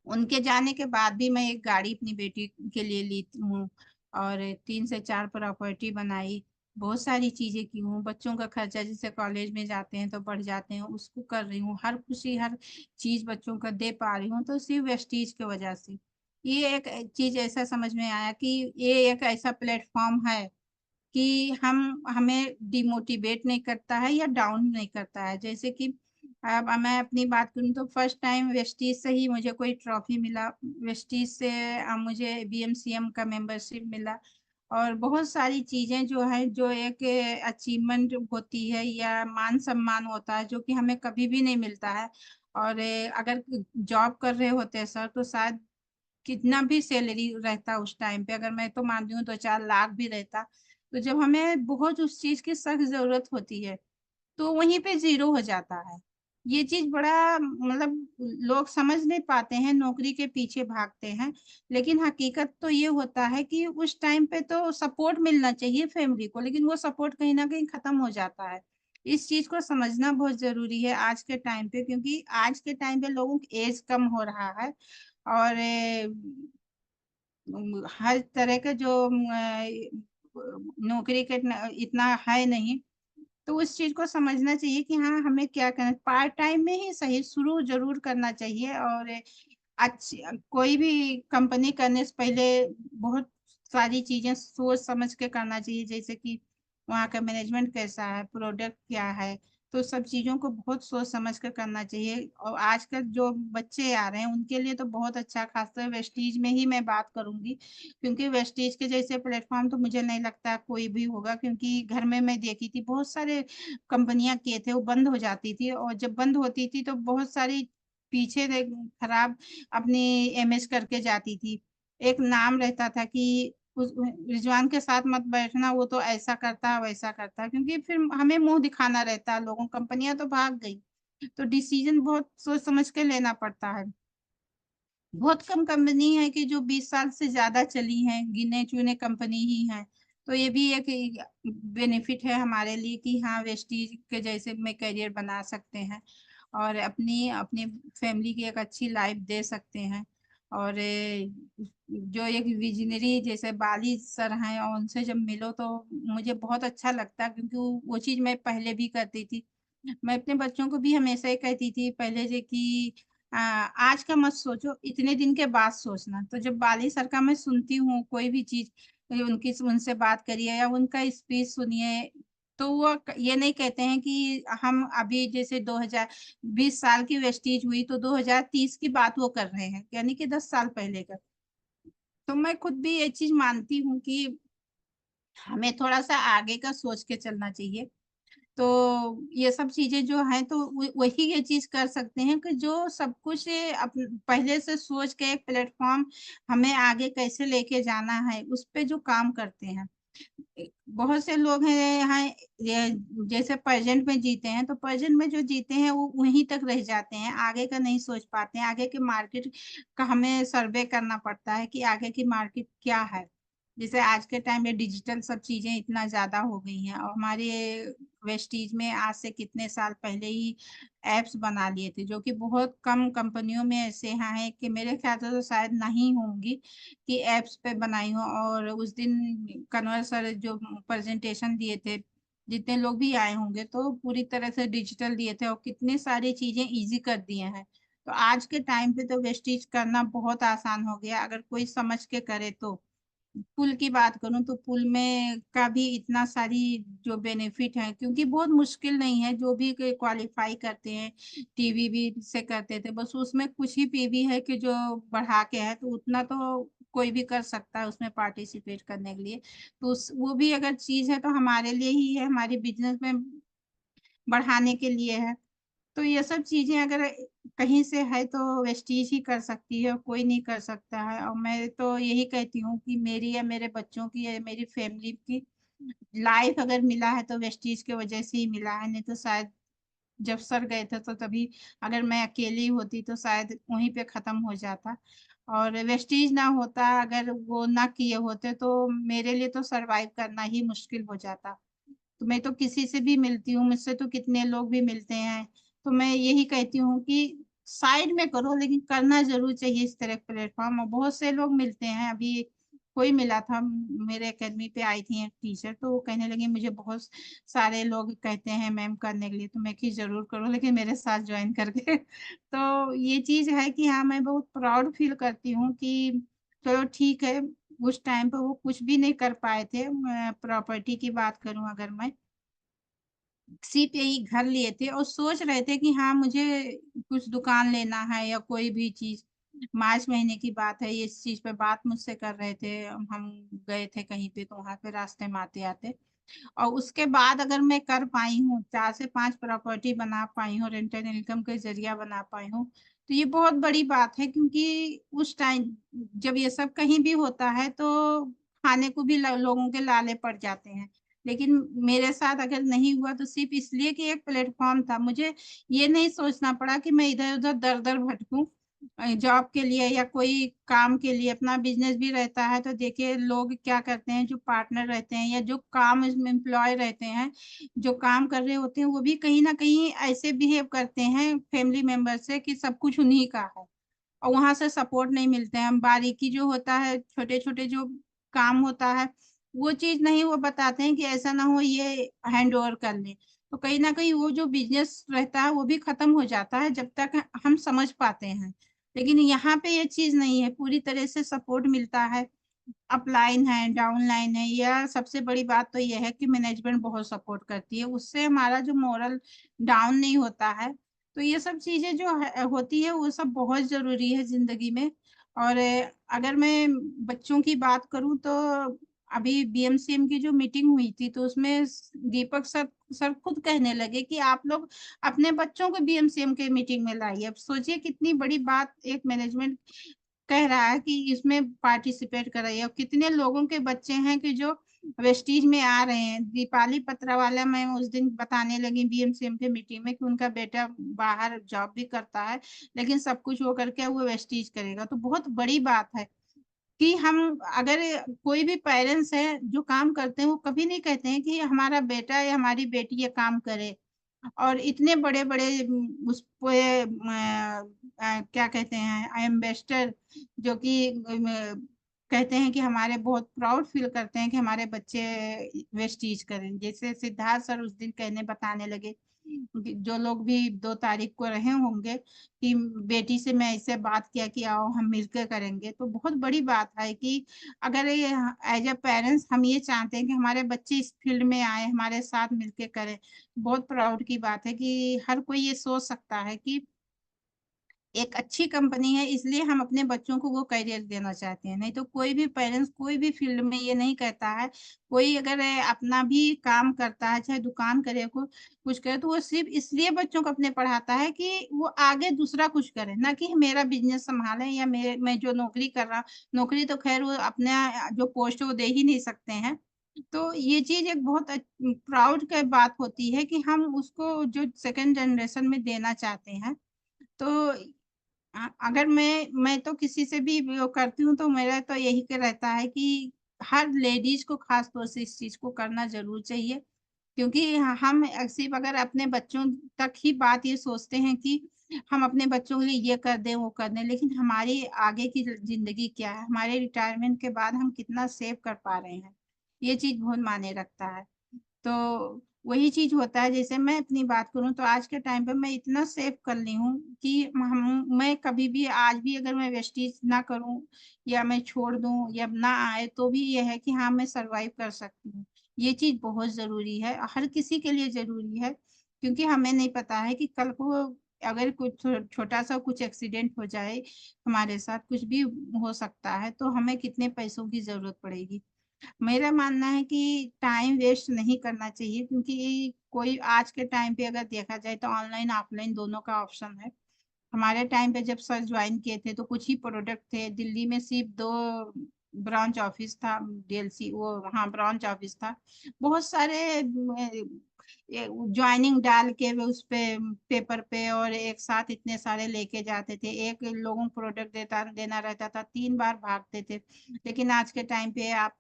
उनके जाने के बाद भी मैं एक गाड़ी अपनी बेटी के लिए ली हूँ और 3 से 4 प्रॉपर्टी बनाई। बहुत सारी चीजें की हूँ। बच्चों का खर्चा जैसे कॉलेज में जाते हैं तो बढ़ जाते हैं, उसको कर रही हूँ। हर खुशी हर चीज बच्चों का दे पा रही हूँ, तो सिर्फ वेस्टीज की वजह से। ये एक चीज ऐसा समझ में आया कि ये एक ऐसा प्लेटफॉर्म है कि हमें डिमोटिवेट नहीं करता है या डाउन नहीं करता है। जैसे कि अब मैं अपनी बात करूं तो फर्स्ट टाइम वेस्टीज से ही मुझे कोई ट्रॉफी मिला। वेस्टीज से मुझे बीएमसीएम का मेंबरशिप मिला। और बहुत सारी चीजें जो है, जो एक अचीवमेंट होती है या मान सम्मान होता है, जो कि हमें कभी भी नहीं मिलता है। और अगर जॉब कर रहे होते हैं सर तो शायद कितना भी सैलरी रहता उस टाइम पे, अगर मैं तो मानती हूँ 2-4 लाख भी रहता, तो जब हमें बहुत उस चीज की सख्त जरूरत होती है तो वहीं पे जीरो हो जाता है। ये चीज बड़ा मतलब लोग समझ नहीं पाते हैं, नौकरी के पीछे भागते हैं। लेकिन हकीकत तो ये होता है कि उस टाइम पे तो सपोर्ट मिलना चाहिए फैमिली को, लेकिन वो सपोर्ट कहीं ना कहीं खत्म हो जाता है। इस चीज को समझना बहुत जरूरी है आज के टाइम पे, क्योंकि आज के टाइम पे लोगों की एज कम हो रहा है और हर तरह के जो नौकरी के इतना है नहीं। तो उस चीज को समझना चाहिए कि हाँ हमें क्या करना, पार्ट टाइम में ही सही शुरू जरूर करना चाहिए। और अच्छी कोई भी कंपनी करने से पहले बहुत सारी चीजें सोच समझ के करना चाहिए, जैसे कि वहाँ का मैनेजमेंट कैसा है, प्रोडक्ट क्या है, तो सब चीजों को बहुत सोच समझ कर करना चाहिए। और आजकल जो बच्चे आ रहे हैं उनके लिए तो बहुत अच्छा, खासकर वेस्टीज में ही मैं बात करूंगी, क्योंकि वेस्टीज के जैसे प्लेटफॉर्म तो मुझे नहीं लगता कोई भी होगा, क्योंकि घर में मैं देखी थी बहुत सारे कंपनियां किए थे, वो बंद हो जाती थी, और जब बंद होती थी तो बहुत सारी पीछे खराब अपनी इमेज करके जाती थी। एक नाम रहता था कि उस रिजवान के साथ मत बैठना, वो तो ऐसा करता है वैसा करता है, क्योंकि फिर हमें मुंह दिखाना रहता है लोगों, कंपनियां तो भाग गई। तो डिसीजन बहुत सोच समझ के लेना पड़ता है। बहुत कम कंपनी है कि जो 20 साल से ज्यादा चली हैं, गिने चुने कंपनी ही हैं। तो ये भी एक बेनिफिट है हमारे लिए कि हाँ वेस्टीज के जैसे में करियर बना सकते हैं और अपनी अपनी फैमिली की एक अच्छी लाइफ दे सकते हैं। और जो एक विजनरी जैसे बाली सर हैं, और उनसे जब मिलो तो मुझे बहुत अच्छा लगता है, क्योंकि वो चीज मैं पहले भी करती थी। मैं अपने बच्चों को भी हमेशा ही कहती थी पहले से कि आज का मत सोचो, इतने दिन के बाद सोचना। तो जब बाली सर का मैं सुनती हूँ कोई भी चीज, उनकी उनसे बात करिए या उनका स्पीच सुनिए, तो वो ये नहीं कहते हैं कि हम अभी जैसे 2020 साल की वेस्टीज हुई तो 2030 की बात वो कर रहे हैं, यानी कि 10 साल पहले का। तो मैं खुद भी ये चीज मानती हूँ कि हमें थोड़ा सा आगे का सोच के चलना चाहिए। तो ये सब चीजें जो हैं तो वही ये चीज कर सकते हैं कि जो सब कुछ पहले से सोच के एक प्लेटफॉर्म हमें आगे कैसे लेके जाना है उस पे जो काम करते हैं। बहुत से लोग हैं यहाँ जैसे प्रेजेंट में जीते हैं, तो प्रेजेंट में जो जीते हैं वो वहीं तक रह जाते हैं, आगे का नहीं सोच पाते हैं। आगे के मार्केट का हमें सर्वे करना पड़ता है कि आगे की मार्केट क्या है। जैसे आज के टाइम में डिजिटल सब चीजें इतना ज्यादा हो गई हैं, और हमारे वेस्टीज में आज से कितने साल पहले ही एप्स बना लिए थे, जो कि बहुत कम कंपनियों में ऐसे हैं कि मेरे ख्याल से तो शायद नहीं होंगी कि एप्स पे बनाई हो। और उस दिन कन्वर सर जो प्रेजेंटेशन दिए थे, जितने लोग भी आए होंगे तो पूरी तरह से डिजिटल दिए थे, और कितनी सारी चीजें इजी कर दिए हैं। तो आज के टाइम पे तो वेस्टीज करना बहुत आसान हो गया अगर कोई समझ के करे तो। पुल की बात करूं तो पुल में का भी इतना सारी जो बेनिफिट है, क्योंकि बहुत मुश्किल नहीं है, जो भी क्वालिफाई करते हैं टीवी भी से करते थे, बस उसमें कुछ ही पीवी है कि जो बढ़ा के है, तो उतना तो कोई भी कर सकता है उसमें पार्टिसिपेट करने के लिए। तो वो भी अगर चीज है तो हमारे लिए ही है, हमारी बिजनेस में बढ़ाने के लिए है। तो ये सब चीजें अगर कहीं से है तो वेस्टीज ही कर सकती है, कोई नहीं कर सकता है। और मैं तो यही कहती हूँ कि मेरी या मेरे बच्चों की या मेरी फैमिली की लाइफ अगर मिला है तो वेस्टीज की वजह से ही मिला है, नहीं तो शायद जब सर गए थे तो तभी अगर मैं अकेली होती तो शायद वहीं पे खत्म हो जाता। और वेस्टीज ना होता, अगर वो ना किए होते तो मेरे लिए तो सरवाइव करना ही मुश्किल हो जाता। तो मैं तो किसी से भी मिलती हूँ, मुझसे तो कितने लोग भी मिलते हैं, तो मैं यही कहती हूँ कि साइड में करो लेकिन करना जरूर चाहिए इस तरह प्लेटफॉर्म। और बहुत से लोग मिलते हैं, अभी कोई मिला था मेरे एकेडमी पे आई थी एक टीचर, तो वो कहने लगी मुझे बहुत सारे लोग कहते हैं मैम करने के लिए, तो मैं कि जरूर करो लेकिन मेरे साथ ज्वाइन करके। तो ये चीज है कि हाँ मैं बहुत प्राउड फील करती हूँ कि चलो ठीक है, उस टाइम पे वो कुछ भी नहीं कर पाए थे। प्रॉपर्टी की बात करूं अगर मैं, सिर्फ यही घर लिए थे और सोच रहे थे कि हाँ मुझे कुछ दुकान लेना है या कोई भी चीज। मार्च महीने की बात है, ये इस चीज पे बात मुझसे कर रहे थे, हम गए थे कहीं पे तो वहां पे रास्ते में आते आते। और उसके बाद अगर मैं कर पाई हूँ 4 से 5 प्रॉपर्टी बना पाई हूँ, रेंटल इनकम के जरिया बना पाई हूँ, तो ये बहुत बड़ी बात है। क्योंकि उस टाइम जब ये सब कहीं भी होता है तो खाने को भी लोगों के लाले पड़ जाते हैं, लेकिन मेरे साथ अगर नहीं हुआ तो सिर्फ इसलिए कि एक प्लेटफॉर्म था, मुझे ये नहीं सोचना पड़ा कि मैं इधर उधर दर दर भटकूं जॉब के लिए या कोई काम के लिए। अपना बिजनेस भी रहता है तो देखिए लोग क्या करते हैं, जो पार्टनर रहते हैं या जो काम एम्प्लॉय रहते हैं, जो काम कर रहे होते हैं, वो भी कहीं ना कहीं ऐसे बिहेव करते हैं फैमिली मेंबर से कि सब कुछ उन्हीं का है, और वहां से सपोर्ट नहीं मिलते हैं। बारीकी जो होता है, छोटे छोटे जो काम होता है, वो चीज नहीं वो बताते हैं कि ऐसा ना हो ये हैंड ओवर कर ले। तो कहीं ना कहीं वो जो बिजनेस रहता है वो भी खत्म हो जाता है जब तक हम समझ पाते हैं। लेकिन यहाँ पे ये चीज नहीं है, पूरी तरह से सपोर्ट मिलता है। अपलाइन है, डाउनलाइन है, या सबसे बड़ी बात तो यह है कि मैनेजमेंट बहुत सपोर्ट करती है, उससे हमारा जो मोरल डाउन नहीं होता है। तो ये सब चीजें जो होती है वो सब बहुत जरूरी है जिंदगी में। और अगर मैं बच्चों की बात करूं तो अभी बीएमसीएम की जो मीटिंग हुई थी तो उसमें दीपक सर खुद कहने लगे कि आप लोग अपने बच्चों को बीएमसीएम के मीटिंग में लाइए। अब सोचिए कितनी बड़ी बात एक मैनेजमेंट कह रहा है कि इसमें पार्टिसिपेट कराइए। और कितने लोगों के बच्चे हैं कि जो वेस्टीज में आ रहे हैं। दीपाली पत्रावाला मैं उस दिन बताने लगी बीएमसीएम के मीटिंग में कि उनका बेटा बाहर जॉब भी करता है, लेकिन सब कुछ वो करके वो वेस्टीज करेगा। तो बहुत बड़ी बात है कि हम अगर कोई भी पेरेंट्स है जो काम करते हैं वो कभी नहीं कहते हैं कि हमारा बेटा या हमारी बेटी ये काम करे। और इतने बड़े बड़े उस पे क्या कहते हैं एम्बेसडर, जो कि कहते हैं कि हमारे बहुत प्राउड फील करते हैं कि हमारे बच्चे वेस्टीज करें। जैसे सिद्धार्थ सर उस दिन कहने बताने लगे कि जो लोग भी 2 तारीख को रहे होंगे कि बेटी से मैं इससे बात किया कि आओ हम मिलकर करेंगे। तो बहुत बड़ी बात है कि अगर एज अ पेरेंट्स हम ये चाहते हैं कि हमारे बच्चे इस फील्ड में आए, हमारे साथ मिलकर करें, बहुत प्राउड की बात है कि हर कोई ये सोच सकता है कि एक अच्छी कंपनी है इसलिए हम अपने बच्चों को वो करियर देना चाहते हैं। नहीं तो कोई भी पेरेंट्स कोई भी फील्ड में ये नहीं कहता है। कोई अगर अपना भी काम करता है, चाहे दुकान करे को कुछ करे, तो वो सिर्फ इसलिए बच्चों को अपने पढ़ाता है कि वो आगे दूसरा कुछ करे, ना कि मेरा बिजनेस संभाले या मेरे मैं जो नौकरी कर रहा। नौकरी तो खैर वो अपने जो पोस्ट है वो दे ही नहीं सकते हैं। तो ये चीज एक बहुत प्राउड की बात होती है कि हम उसको जो सेकंड जनरेशन में देना चाहते हैं। तो अगर मैं तो किसी से भी वो करती हूँ तो मेरा तो यही के रहता है कि हर लेडीज को खास तौर से इस चीज को करना जरूर चाहिए। क्योंकि हम सिर्फ अगर अपने बच्चों तक ही बात ये सोचते हैं कि हम अपने बच्चों के लिए ये कर दें वो कर दें, लेकिन हमारी आगे की जिंदगी क्या है, हमारे रिटायरमेंट के बाद हम कितना सेव कर पा रहे हैं, ये चीज बहुत मायने रखता है। तो वही चीज होता है। जैसे मैं अपनी बात करूं तो आज के टाइम पे मैं इतना सेव कर ली हूँ कि मैं कभी भी आज भी अगर मैं वेस्टीज ना करूं या मैं छोड़ दूं या ना आए तो भी ये है कि हाँ मैं सरवाइव कर सकती हूँ। ये चीज बहुत जरूरी है, हर किसी के लिए जरूरी है। क्योंकि हमें नहीं पता है कि कल को अगर कुछ छोटा सा कुछ एक्सीडेंट हो जाए, हमारे साथ कुछ भी हो सकता है, तो हमें कितने पैसों की जरूरत पड़ेगी। मेरा मानना है कि टाइम वेस्ट नहीं करना चाहिए, क्योंकि कोई आज के टाइम पे अगर देखा जाए तो ऑनलाइन ऑफलाइन दोनों का ऑप्शन है। हमारे टाइम पे जब सर ज्वाइन किए थे तो कुछ ही प्रोडक्ट थे, दिल्ली में सिर्फ 2 ब्रांच ऑफिस था, डीएलसी वो हाँ ब्रांच ऑफिस था। बहुत सारे ज्वाइनिंग डाल के वो उस पे पेपर पे और एक साथ इतने सारे लेके जाते थे। एक लोगों को प्रोडक्ट देना रहता था, 3 बार भागते थे। लेकिन आज के टाइम पे आप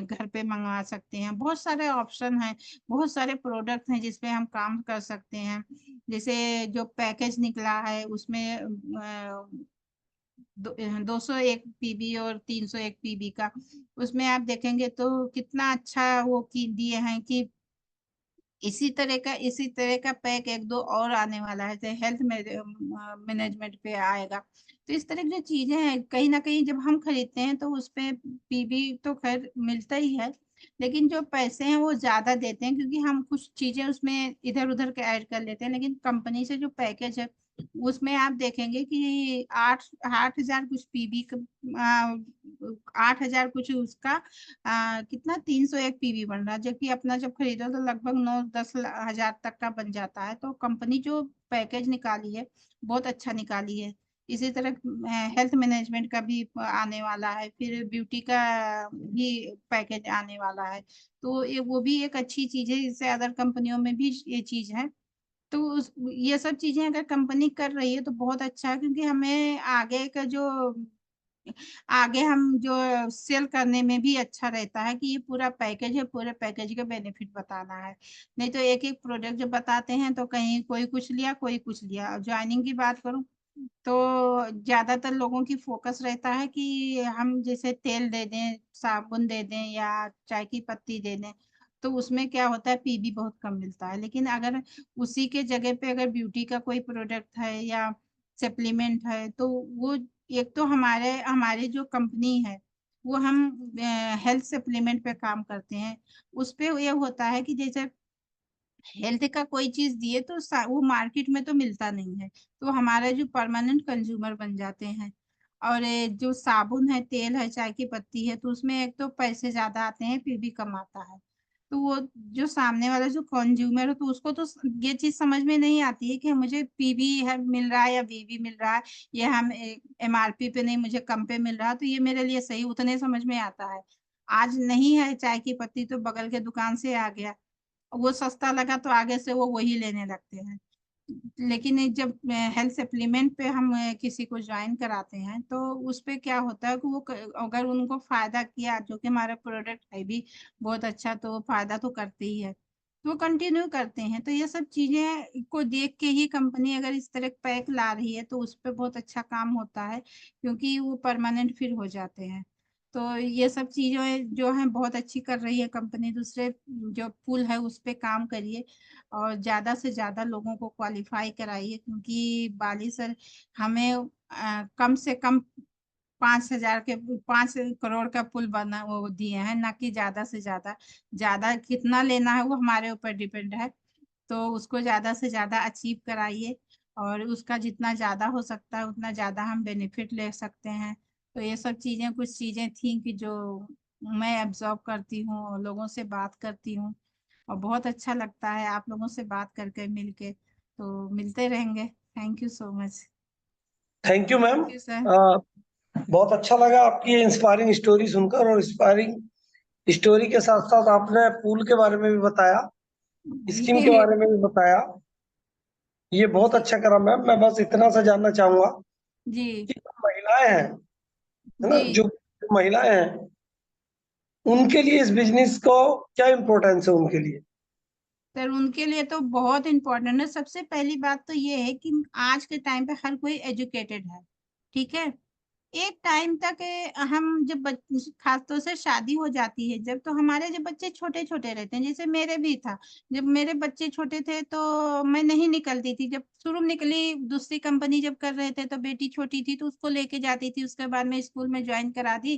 घर पे मंगवा सकते हैं, बहुत सारे ऑप्शन हैं, बहुत सारे प्रोडक्ट हैं जिसपे हम काम कर सकते हैं। जैसे जो पैकेज निकला है उसमें 201 पीबी और 301 पीबी का, उसमें आप देखेंगे तो कितना अच्छा वो की दिए हैं कि इसी तरह का पैक 1-2 और आने वाला है, हेल्थ मैनेजमेंट पे आएगा। तो इस तरह की जो चीजें हैं कहीं ना कहीं जब हम खरीदते हैं तो उस पे पीबी तो खैर मिलता ही है, लेकिन जो पैसे हैं वो ज्यादा देते हैं क्योंकि हम कुछ चीजें उसमें इधर उधर के ऐड कर लेते हैं। लेकिन कंपनी से जो पैकेज है उसमें आप देखेंगे कि 8,000 कुछ पीबी, 8,000 कुछ उसका कितना 301 पीबी बन रहा है, जबकि अपना जब खरीदो तो लगभग 9-10 हजार तक का बन जाता है। तो कंपनी जो पैकेज निकाली है बहुत अच्छा निकाली है। इसी तरह हेल्थ मैनेजमेंट का भी आने वाला है, फिर ब्यूटी का भी पैकेज आने वाला है। तो वो भी एक अच्छी चीज है, इससे अदर कंपनियों में भी ये चीज है। तो ये सब चीजें अगर कंपनी कर रही है तो बहुत अच्छा है, क्योंकि हमें आगे हम जो सेल करने में भी अच्छा रहता है कि ये पूरा पैकेज है, पूरे पैकेज का बेनिफिट बताना है। नहीं तो एक एक प्रोडक्ट जब बताते हैं तो कहीं कोई कुछ लिया कोई कुछ लिया। ज्वाइनिंग की बात करूं तो ज्यादातर लोगों की फोकस रहता है कि हम जैसे तेल दे दें, साबुन दे दें या चाय की पत्ती दे दें, तो उसमें क्या होता है पीबी बहुत कम मिलता है। लेकिन अगर उसी के जगह पे अगर ब्यूटी का कोई प्रोडक्ट है या सप्लीमेंट है तो वो एक तो हमारे हमारी जो कंपनी है वो हम हेल्थ सप्लीमेंट पे काम करते हैं। उस पे ये होता है कि जैसे हेल्थ का कोई चीज दिए तो वो मार्केट में तो मिलता नहीं है, तो हमारा जो परमानेंट कंज्यूमर बन जाते हैं। और जो साबुन है, तेल है, चाय की पत्ती है, तो उसमें एक तो पैसे ज्यादा आते हैं फिर भी कम आता है। तो वो जो सामने वाला जो कंज्यूमर है तो उसको तो ये चीज समझ में नहीं आती है कि मुझे पीवी है मिल रहा है या वीवी मिल रहा है, ये हम एमआरपी पे नहीं, मुझे कम पे मिल रहा है तो ये मेरे लिए सही उतने समझ में आता है। आज नहीं है चाय की पत्ती तो बगल के दुकान से आ गया, वो सस्ता लगा तो आगे से वो वही लेने लगते हैं। लेकिन जब हेल्थ सप्लीमेंट पे हम किसी को ज्वाइन कराते हैं तो उस पे क्या होता है कि वो अगर उनको फायदा किया, जो कि हमारा प्रोडक्ट है भी बहुत अच्छा, तो फायदा तो करते ही है, तो वो कंटिन्यू करते हैं। तो ये सब चीजें को देख के ही कंपनी अगर इस तरह पैक ला रही है तो उस पे बहुत अच्छा काम होता है, क्योंकि वो परमानेंट फिर हो जाते हैं। तो ये सब चीजें जो है बहुत अच्छी कर रही है कंपनी। दूसरे जो पुल है उस पे काम करिए और ज्यादा से ज्यादा लोगों को क्वालिफाई कराइए, क्योंकि बाली सर हमें कम से कम 5,000 के 5 करोड़ का पुल बना वो दिए हैं, ना कि ज्यादा से ज्यादा। ज्यादा कितना लेना है वो हमारे ऊपर डिपेंड है, तो उसको ज्यादा से ज्यादा अचीव कराइए और उसका जितना ज्यादा हो सकता है उतना ज्यादा हम बेनिफिट ले सकते हैं। तो ये सब चीजें कुछ चीजें थी कि जो मैं एब्जॉर्ब करती हूँ और लोगों से बात करती हूँ, और बहुत अच्छा लगता है आप लोगों से बात करके मिलके। तो मिलते रहेंगे। Thank you so much. Thank you ma'am. Thank you sir. बहुत अच्छा लगा आपकी ये इंस्पायरिंग स्टोरी सुनकर, और इंस्पायरिंग स्टोरी के साथ साथ आपने पूल के बारे में भी बताया, स्कीम के जी बारे में भी बताया। ये बहुत जी अच्छा करा मैम। मैं बस इतना सा जानना चाहूंगा जी कि जो महिलाएं हैं, है ना, जी जो महिलाएं हैं, उनके लिए इस बिजनेस को क्या इम्पोर्टेंस है उनके लिए? सर उनके लिए तो बहुत इम्पोर्टेंट है। सबसे पहली बात तो ये है कि आज के टाइम पे हर कोई एजुकेटेड है, ठीक है। एक टाइम तक हम जब खासतौर से शादी हो जाती है जब, तो हमारे जब बच्चे छोटे छोटे रहते हैं, जैसे मेरे भी था, जब मेरे बच्चे छोटे थे तो मैं नहीं निकलती थी। जब शुरू में निकली, दूसरी कंपनी जब कर रहे थे तो बेटी छोटी थी तो उसको लेके जाती थी, उसके बाद में स्कूल में ज्वाइन करा दी,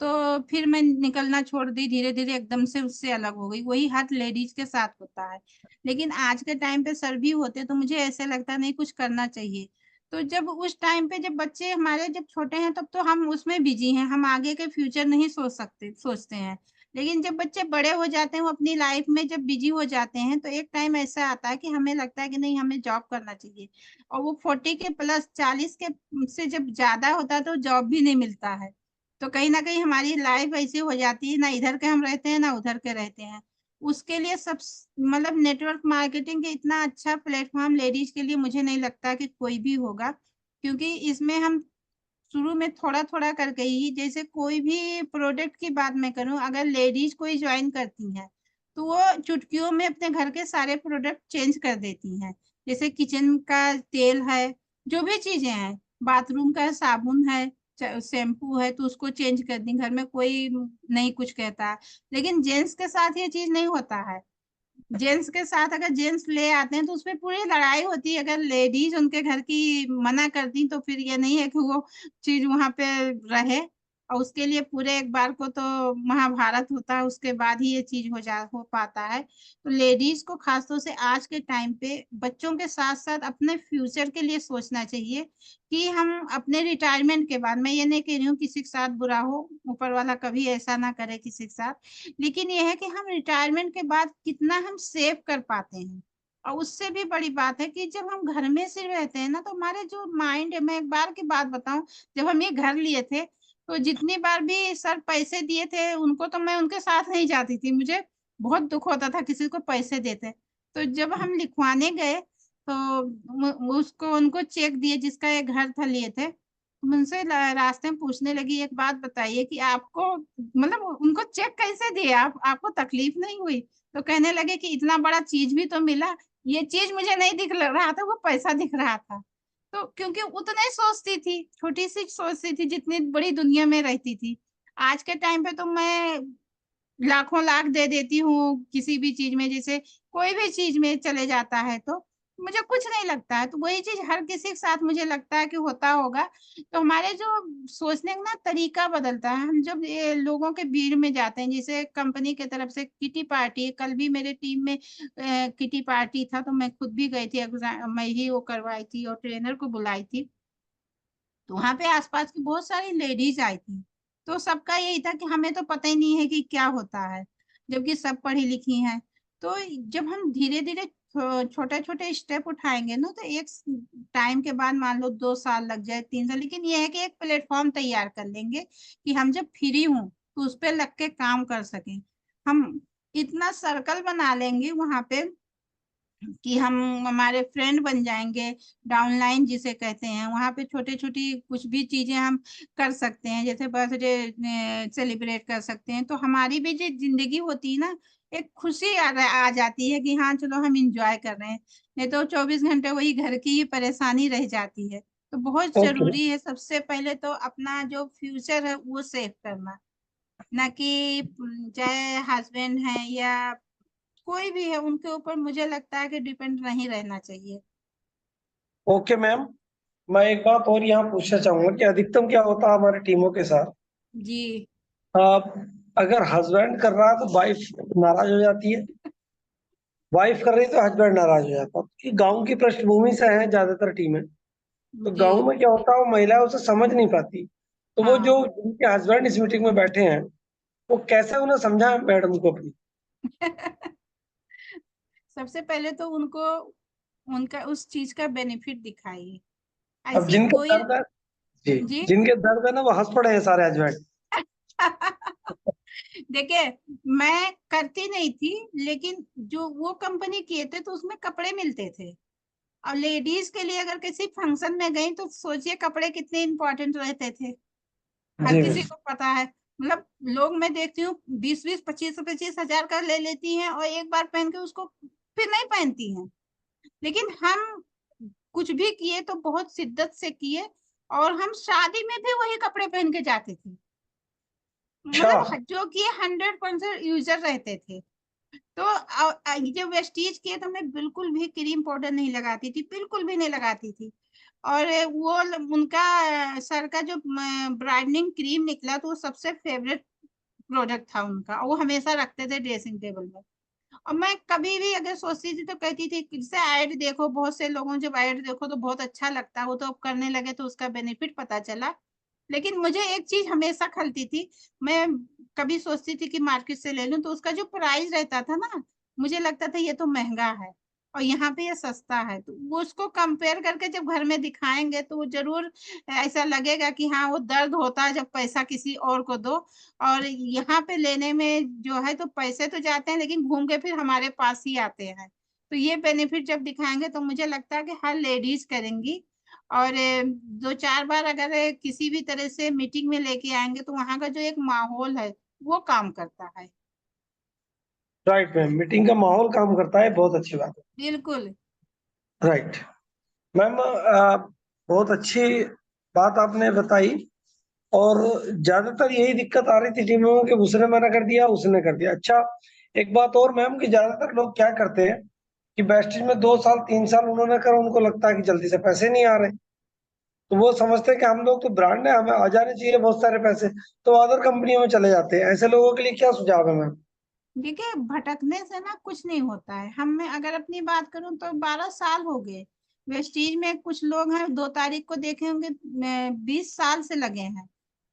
तो फिर मैं निकलना छोड़ दी, धीरे धीरे एकदम से उससे अलग हो गई। वही हर लेडीज के साथ होता है। लेकिन आज के टाइम पे सर भी होते तो मुझे ऐसे लगता नहीं कुछ करना चाहिए। तो जब उस टाइम पे जब बच्चे हमारे जब छोटे हैं तब तो हम उसमें बिजी हैं, हम आगे के फ्यूचर नहीं सोचते हैं। लेकिन जब बच्चे बड़े हो जाते हैं, वो अपनी लाइफ में जब बिजी हो जाते हैं, तो एक टाइम ऐसा आता है कि हमें लगता है कि नहीं हमें जॉब करना चाहिए। और वो 40 के प्लस 40 के से जब ज्यादा होता है तो जॉब भी नहीं मिलता है। तो कहीं ना कहीं हमारी लाइफ ऐसी हो जाती है, ना इधर के हम रहते हैं ना उधर के रहते हैं। उसके लिए सब मतलब नेटवर्क मार्केटिंग के इतना अच्छा प्लेटफॉर्म लेडीज के लिए मुझे नहीं लगता कि कोई भी होगा, क्योंकि इसमें हम शुरू में थोड़ा थोड़ा करके ही, जैसे कोई भी प्रोडक्ट की बात मैं करूं, अगर लेडीज कोई ज्वाइन करती हैं तो वो चुटकियों में अपने घर के सारे प्रोडक्ट चेंज कर देती हैं। जैसे किचन का तेल है, जो भी चीजें हैं, बाथरूम का साबुन है, शैम्पू है, तो उसको चेंज कर दी, घर में कोई नहीं कुछ कहता है। लेकिन जेंट्स के साथ ये चीज नहीं होता है। जेंट्स के साथ अगर जेंट्स ले आते हैं तो उसमें पूरी लड़ाई होती है, अगर लेडीज उनके घर की मना करती तो फिर ये नहीं है कि वो चीज वहां पे रहे। और उसके लिए पूरे एक बार को तो महाभारत होता है, उसके बाद ही ये चीज हो पाता है। तो लेडीज को खासतौर से आज के टाइम पे बच्चों के साथ साथ अपने फ्यूचर के लिए सोचना चाहिए कि हम अपने रिटायरमेंट के बाद, मैं ये नहीं कह रही हूँ किसी के साथ बुरा हो, ऊपर वाला कभी ऐसा ना करे किसी के साथ, लेकिन यह है कि हम रिटायरमेंट के बाद कितना हम सेव कर पाते हैं। और उससे भी बड़ी बात है कि जब हम घर में सिर्फ रहते हैं ना, तो हमारे जो माइंड है, मैं एक बार की बात बताऊं, जब हम ये घर लिए थे तो जितनी बार भी सर पैसे दिए थे उनको, तो मैं उनके साथ नहीं जाती थी, मुझे बहुत दुख होता था किसी को पैसे देते। तो जब हम लिखवाने गए तो उसको उनको चेक दिए, जिसका एक घर था लिए थे, मुझसे रास्ते में पूछने लगी, एक बात बताइए कि आपको मतलब उनको चेक कैसे दिए, आपको तकलीफ नहीं हुई? तो कहने लगे कि इतना बड़ा चीज भी तो मिला, ये चीज मुझे नहीं दिख रहा था, वो पैसा दिख रहा था। तो क्योंकि उतना ही सोचती थी, छोटी सी सोचती थी, जितनी बड़ी दुनिया में रहती थी। आज के टाइम पे तो मैं लाखों लाख दे देती हूँ किसी भी चीज में, जैसे कोई भी चीज में चले जाता है तो मुझे कुछ नहीं लगता है। तो वही चीज हर किसी के साथ मुझे लगता है कि होता होगा। तो हमारे जो सोचने का ना तरीका बदलता है। हम जब ये लोगों के भीड़ में जाते हैं, जैसे कंपनी की तरफ से किटी पार्टी, कल भी मेरे टीम में किटी पार्टी था, तो मैं खुद भी गई थी, एग्जाम मैं ही वो करवाई थी और ट्रेनर को बुलाई थी। तो वहां पे आसपास की बहुत सारी लेडीज आई थी। तो सबका यही था कि हमें तो पता ही नहीं है कि क्या होता है, जबकि सब पढ़ी लिखी हैं। तो जब हम धीरे धीरे छोटे छोटे स्टेप उठाएंगे ना, तो एक टाइम के बाद मान लो 2 साल लग जाए, 3 साल, लेकिन ये है कि एक प्लेटफॉर्म तैयार कर लेंगे कि हम जब फ्री हूं तो उस पर लग के काम कर सकें। हम इतना सर्कल बना लेंगे वहां पे कि हम हमारे फ्रेंड बन जाएंगे। डाउनलाइन जिसे कहते हैं, वहां पे छोटी छोटी कुछ भी चीजें हम कर सकते हैं, जैसे बर्थडे सेलिब्रेट कर सकते हैं। तो हमारी भी जो जिंदगी होती है ना, एक खुशी आ जाती है कि हाँ चलो हम इंजॉय कर रहे हैं। नहीं तो 24 घंटे वही घर की ही परेशानी रह जाती है। तो बहुत ओके। जरूरी है सबसे पहले तो अपना जो फ्यूचर है वो सेव करना। ना कि चाहे हस्बैंड है या कोई भी है, उनके ऊपर मुझे लगता है कि डिपेंड नहीं रहना चाहिए। ओके मैम, मैं एक बात और यहाँ पूछना चाहूंगा कि अधिकतम क्या होता है हमारी टीमों के साथ, जी। आप अगर हस्बैंड कर रहा है तो वाइफ नाराज हो जाती है, वाइफ कर रही है तो हस्बैंड नाराज हो जाता है। ये गांव की पृष्ठभूमि से है ज्यादातर टीमें। तो जी। गांव में क्या होता है, वो महिलाएं उसे समझ नहीं पाती। तो वो जो हाँ। जिनके हस्बैंड इस मीटिंग में बैठे हैं, वो कैसे उन्हें समझा मैडम को अपनी। सबसे पहले तो उनको उनका उस चीज का बेनिफिट दिखाइए। अब ऐसी जिनके कोई। दर्द है, जी, जी। जिनके दर्द है ना, वो हंस पड़े हैं सारे हस्बैंड। देखिए, मैं करती नहीं थी, लेकिन जो वो कंपनी किए थे तो उसमें कपड़े मिलते थे। और लेडीज के लिए अगर किसी फंक्शन में गई तो सोचिए कपड़े कितने इंपॉर्टेंट रहते थे। हर जी किसी मैम। को पता है। मतलब लोग मैं देखती हूँ 20-20 25-25 हजार का ले लेती हैं और एक बार पहन के उसको फिर नहीं पहनती हैं। लेकिन हम कुछ भी किए तो बहुत शिद्दत से किए, और हम शादी में भी वही कपड़े पहन के जाते थे। अच्छा। मतलब जो कि 100% यूजर रहते थे। तो जब वेस्टीज किए तो मैं बिल्कुल भी क्रीम पाउडर नहीं लगाती थी, बिल्कुल भी नहीं लगाती थी। और वो उनका सर का जो ब्राइटनिंग क्रीम निकला तो वो सबसे फेवरेट प्रोडक्ट था उनका, और वो हमेशा रखते थे ड्रेसिंग टेबल में। और मैं कभी भी अगर सोचती थी तो कहती थी कि जैसे ऐड देखो, बहुत से लोगों जब ऐड देखो तो बहुत अच्छा लगता है, वो तो अब करने लगे तो उसका बेनिफिट पता चला। लेकिन मुझे एक चीज हमेशा खलती थी। मैं कभी सोचती थी कि मार्केट से ले लूं तो उसका जो प्राइस रहता था ना, मुझे लगता था ये तो महंगा है और यहाँ पे ये सस्ता है। तो वो उसको कंपेयर करके जब घर में दिखाएंगे तो वो जरूर ऐसा लगेगा कि हाँ वो दर्द होता है जब पैसा किसी और को दो। और यहाँ पे लेने में जो है तो पैसे तो जाते हैं, लेकिन घूम के फिर हमारे पास ही आते हैं। तो ये बेनिफिट जब दिखाएंगे तो मुझे लगता है कि हर लेडीज करेंगी। और 2-4 बार अगर किसी भी तरह से मीटिंग में लेके आएंगे तो वहां का जो एक माहौल है वो काम करता है। राइट मैम, मीटिंग का माहौल काम करता है, बहुत अच्छी बात बिल्कुल। है। राइट मैम, बहुत अच्छी बात आपने बताई। और ज्यादातर यही दिक्कत आ रही थी टीमों में कि उसने मना कर दिया, उसने कर दिया। अच्छा, एक बात और मैम, कि ज्यादातर लोग क्या करते हैं कि वेस्टेज में 2 साल 3 साल उन्होंने करा, उनको लगता है कि जल्दी से पैसे नहीं आ रहे, तो वो समझते हैं कि हम लोग तो ब्रांड है, हमें आ जाने चाहिए बहुत सारे पैसे, तो अदर कंपनियों में चले जाते हैं। ऐसे लोगों के लिए क्या सुझाव है मैम। देखिए, भटकने से ना कुछ नहीं होता है। हम मैं अगर अपनी बात करूं तो 12 साल हो गए वेस्टीज में। कुछ लोग हैं 2 तारीख को देखे होंगे 20 साल से लगे हैं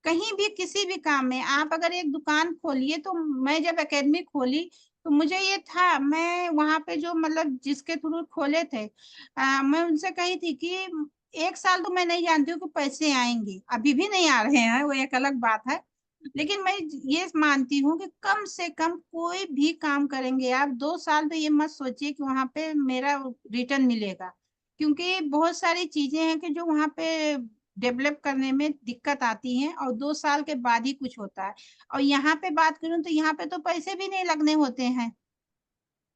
कहीं भी किसी भी काम में। आप अगर एक दुकान खोलिए, तो मैं जब एकेडमी खोली तो मुझे ये था, मैं वहां पे जो मतलब जिसके थ्रू खोले थे, मैं उनसे कही थी कि 1 साल तो मैं नहीं जानती हूँ कि पैसे आएंगे, अभी भी नहीं आ रहे हैं, वो एक अलग बात है। लेकिन मैं ये मानती हूँ कि कम से कम कोई भी काम करेंगे आप 2 साल, तो ये मत सोचिए कि वहां पे मेरा रिटर्न मिलेगा। क्योंकि बहुत सारी चीजें हैं कि जो वहां पे डेवलप करने में दिक्कत आती हैं, और 2 साल के बाद ही कुछ होता है। और यहाँ पे बात करूँ तो यहाँ पे तो पैसे भी नहीं लगने होते हैं।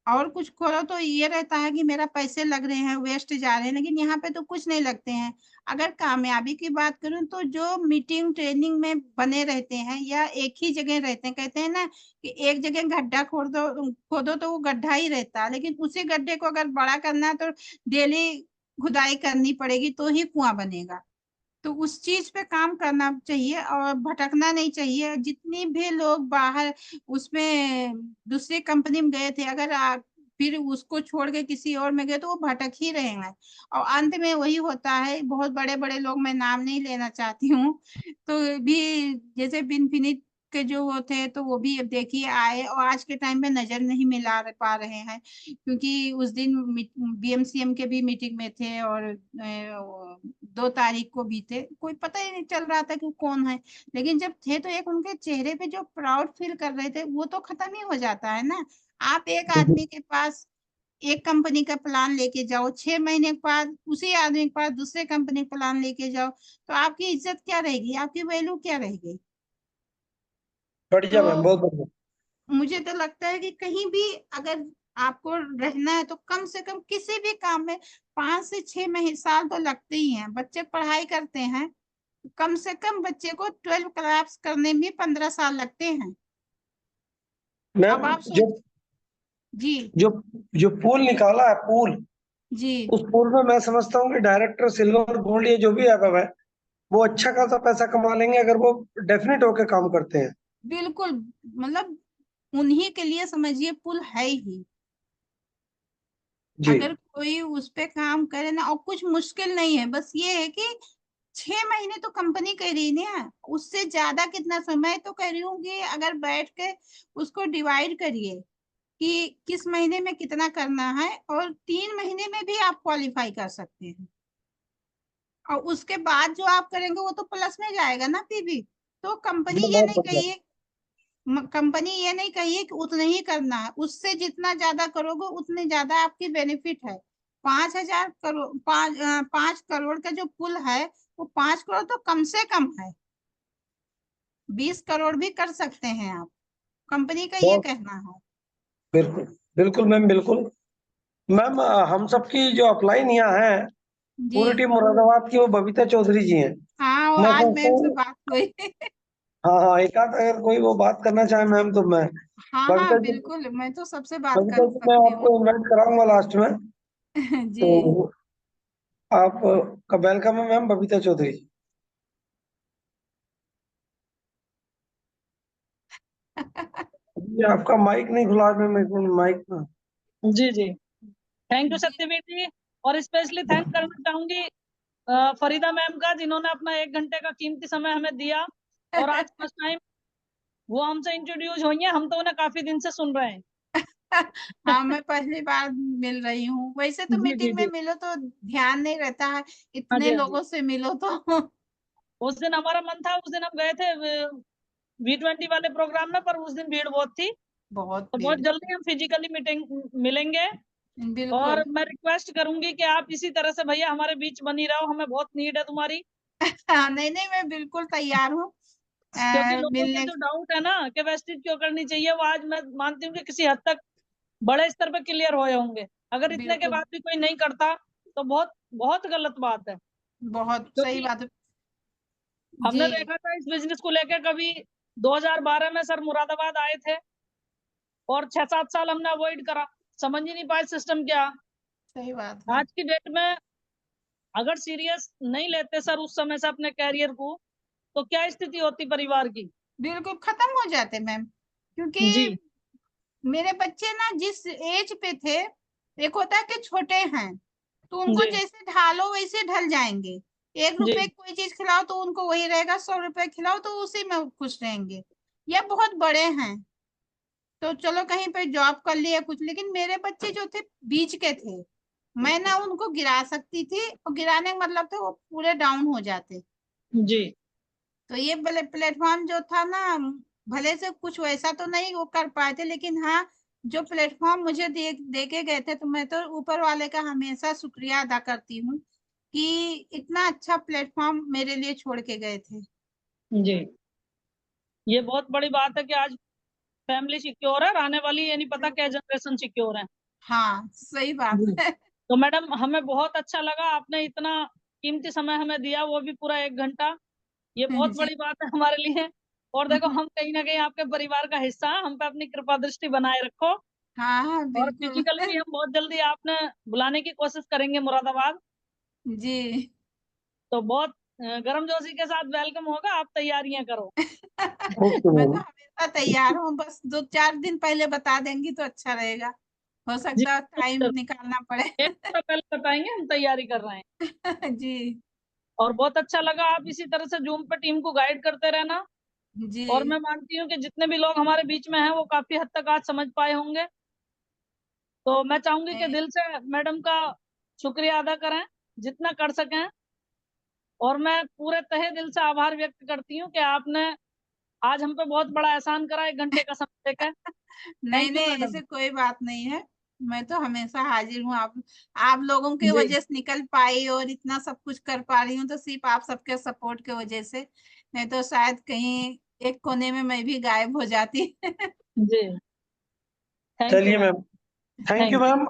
और कुछ खोलो तो ये रहता है कि मेरा पैसे लग रहे हैं, वेस्ट जा रहे हैं, लेकिन यहाँ पे तो कुछ नहीं लगते हैं। अगर कामयाबी की बात करूं तो जो मीटिंग ट्रेनिंग में बने रहते हैं या एक ही जगह रहते हैं, कहते हैं ना कि एक जगह गड्ढा खोदो तो वो गड्ढा ही रहता है, लेकिन उसी गड्ढे को अगर बड़ा करना है तो डेली खुदाई करनी पड़ेगी तो ही कुआं बनेगा। तो उस चीज पे काम करना चाहिए और भटकना नहीं चाहिए। जितनी भी लोग बाहर उसमें दूसरी कंपनी में गए थे, अगर आप फिर उसको छोड़ के किसी और में गए तो वो भटक ही रहे हैं, और अंत में वही होता है। बहुत बड़े बड़े लोग, मैं नाम नहीं लेना चाहती हूँ, तो भी जैसे बिनफिनिट के जो वो थे तो वो भी अब देखिए आए और आज के टाइम में नजर नहीं मिला पा रहे हैं, क्योंकि उस दिन बीएमसीएम के भी मीटिंग में थे और 2 तारीख को भी थे, कोई पता ही नहीं चल रहा था कि कौन है। लेकिन जब थे तो एक उनके चेहरे पे जो प्राउड फील कर रहे थे वो तो खत्म ही हो जाता है ना। आप एक आदमी के पास एक कंपनी का प्लान लेके जाओ, 6 महीने के बाद उसी आदमी के पास दूसरे कंपनी का प्लान लेके जाओ, तो आपकी इज्जत क्या रहेगी, आपकी वैल्यू क्या रहेगी। बढ़िया मैम, तो बहुत बढ़िया। मुझे तो लगता है कि कहीं भी अगर आपको रहना है तो कम से कम किसी भी काम में 5 से 6 साल तो लगते ही हैं। बच्चे पढ़ाई करते हैं, कम से कम बच्चे को 12 क्लास करने में 15 साल लगते हैं। अब मैम आप जो सोच। जी। जो जो पूल निकाला है, पूल, जी उस पूल में मैं समझता हूँ कि डायरेक्टर, सिल्वर, गोल्ड, ये जो भी है वो अच्छा खासा पैसा कमा लेंगे अगर वो डेफिनेट होके काम करते हैं। बिल्कुल, मतलब उन्हीं के लिए समझिए पुल है ही। जी। अगर कोई उस पे काम करे ना, और कुछ मुश्किल नहीं है, बस ये है कि 6 महीने तो कंपनी कह रही ना, उससे ज्यादा कितना समय तो कह रही हूँ कि अगर बैठ के उसको डिवाइड करिए कि किस महीने में कितना करना है, और 3 महीने में भी आप क्वालिफाई कर सकते हैं। और उसके बाद जो आप करेंगे वो तो प्लस में जाएगा ना पीवी। तो कंपनी ये ये बहुत नहीं बढ़िया। कही है, कंपनी ये नहीं कही है कि उतना ही करना है, उससे जितना ज्यादा करोगे उतने ज्यादा आपकी बेनिफिट है। 5,000 करोड़, 5 करोड़ का जो पुल है वो 5 करोड़ तो कम से कम है, 20 करोड़ भी कर सकते हैं आप, कंपनी का ये बहुत, कहना है। बिल्कुल बिल्कुल मैम, बिल्कुल। मैम हम सबकी जो अपलाइन यहाँ है, जी पूरी टीम मुरादाबाद की, वो बबीता चौधरी जी हैं। हाँ, वो मैं आज सोचता मैम से हूँ, बात हुई। हाँ हाँ, एक आध अगर कोई वो बात करना चाहे मैम तो मैं, हाँ हाँ बबीता जी, बिल्कुल, मैं तो सबसे बात बबीता कर जी मैं सकती हूँ। आपको इनवाइट कराऊंगा लास्ट में। जी। तो आप का वेलकम है मैम, बबीता चौधरी। जी, आपका माइक नहीं खुला है मैम, एक मिनट माइक ना। जी जी, थैंक यू जी सत्यवीर जी। और स्पेशली थैंक करना चाहूंगी फरीदा मैम का, जिन्होंने अपना 1 घंटे का कीमती समय हमें दिया, और आज फर्स्ट टाइम वो हमसे इंट्रोड्यूस हुई हैं। हम तो उन्हें काफी दिन से सुन रहे हैं। हाँ, मैं पहली बार मिल रही हूँ, वैसे तो जी जी मीटिंग में जी। मिलो तो ध्यान नहीं रहता है, हाँ इतने जी हाँ जी। लोगों से मिलो तो। उस दिन हमारा मन था, उस दिन हम गए थे V20 वाले प्रोग्राम में, पर उस दिन भीड़ बहुत थी। बहुत तो बहुत भीड़। जल्दी हम फिजिकली मीटिंग मिलेंगे। और बिल्कुल। मैं रिक्वेस्ट करूंगी कि आप इसी तरह से भैया हमारे बीच बनी रहो, हमें बहुत नीड है तुम्हारी। हाँ, नहीं नहीं, मैं बिल्कुल तैयार हूँ क्योंकि लोगों के मिलने। जो डाउट है ना कि वेस्टेज क्यों करनी चाहिए, वो आज मैं मानती हूँ कि किसी हद तक बड़े स्तर पे क्लियर हुए होंगे। अगर इतने के बिल्कुल, बाद भी कोई नहीं करता तो बहुत बहुत गलत बात है। बहुत सही क्योंकि बात है। हमने जी, देखा था इस बिजनेस को लेकर, कभी 2012 में सर मुरादाबाद आए थे और 6-7 साल हमने अवॉइड करा, समझ ही नहीं पाए सिस्टम क्या। सही बात है। आज की डेट में अगर सीरियस नहीं लेते सर उस समय से अपने कैरियर को, तो क्या स्थिति होती परिवार की। बिल्कुल खत्म हो जाते मैम, क्योंकि जी मेरे बच्चे ना जिस एज पे थे, एक होता है कि छोटे हैं तो उनको जी जैसे ढालो वैसे ढल जाएंगे। 1 रुपए जी की कोई चीज खिलाओ तो उनको वही रहेगा, 100 रुपए खिलाओ तो उसी में खुश रहेंगे। या बहुत बड़े हैं तो चलो कहीं पे जॉब कर लिया कुछ, लेकिन मेरे बच्चे जो थे बीच के थे, मैं ना उनको गिरा सकती थी, और गिराने का मतलब था वो पूरे डाउन हो जाते। जी तो ये प्लेटफॉर्म जो था ना, भले से कुछ वैसा तो नहीं वो कर पाए थे, लेकिन हाँ, जो प्लेटफॉर्म मुझे दे के गए थे, तो मैं तो ऊपर वाले का हमेशा शुक्रिया अदा करती हूँ कि इतना अच्छा प्लेटफॉर्म मेरे लिए छोड़ के गए थे। जी। ये बहुत बड़ी बात है कि आज फैमिली सिक्योर है, और आने वाली ये नहीं पता क्या जनरेशन सिक्योर है। हाँ, सही बात है। तो मैडम हमें बहुत अच्छा लगा, आपने इतना कीमती समय हमें दिया, वो भी पूरा 1 घंटा। ये बहुत जी। बड़ी बात है हमारे लिए। और देखो हम कहीं ना कहीं आपके परिवार का हिस्सा हैं, हम पे अपनी कृपा दृष्टि बनाए रखो। हाँ हाँ, और बिल्कुल। फिजिकल भी हम बहुत जल्दी आपने बुलाने की कोशिश करेंगे मुरादाबाद। जी। तो बहुत गर्मजोशी के साथ वेलकम होगा, आप तैयारियां करो। ओके मैं मैम। तो हमेशा तैयार हूँ, बस 2-4 दिन पहले बता देंगी तो अच्छा रहेगा। हो जी सकता है टाइम जरूर। निकालना पड़े। 1 हफ्ता पहले बताएंगे, हम तैयारी कर रहे हैं। जी। और बहुत अच्छा लगा, आप इसी तरह से जूम पे टीम को गाइड करते रहना। जी। और मैं मानती हूँ कि जितने भी लोग हमारे बीच में हैं वो काफी हद तक आज समझ पाए होंगे। तो मैं चाहूंगी कि दिल से मैडम का शुक्रिया अदा करें जितना कर सकें। और मैं पूरे तहे दिल से आभार व्यक्त करती हूँ कि आपने आज हम पे बहुत बड़ा एहसान करा 1 घंटे का समय देकर। नहीं थैंक यू नहीं, मैडम। ऐसे कोई बात नहीं है। मैं तो हमेशा हाजिर हूँ। आप लोगों की जी वजह से निकल पाई और इतना सब कुछ कर पा रही हूँ तो सिर्फ आप सबके सपोर्ट की वजह से। नहीं तो शायद कहीं एक कोने में मैं भी गायब हो जाती। जी, थैंक यू चलिए ma'am. Ma'am, thank you thank you. Ma'am.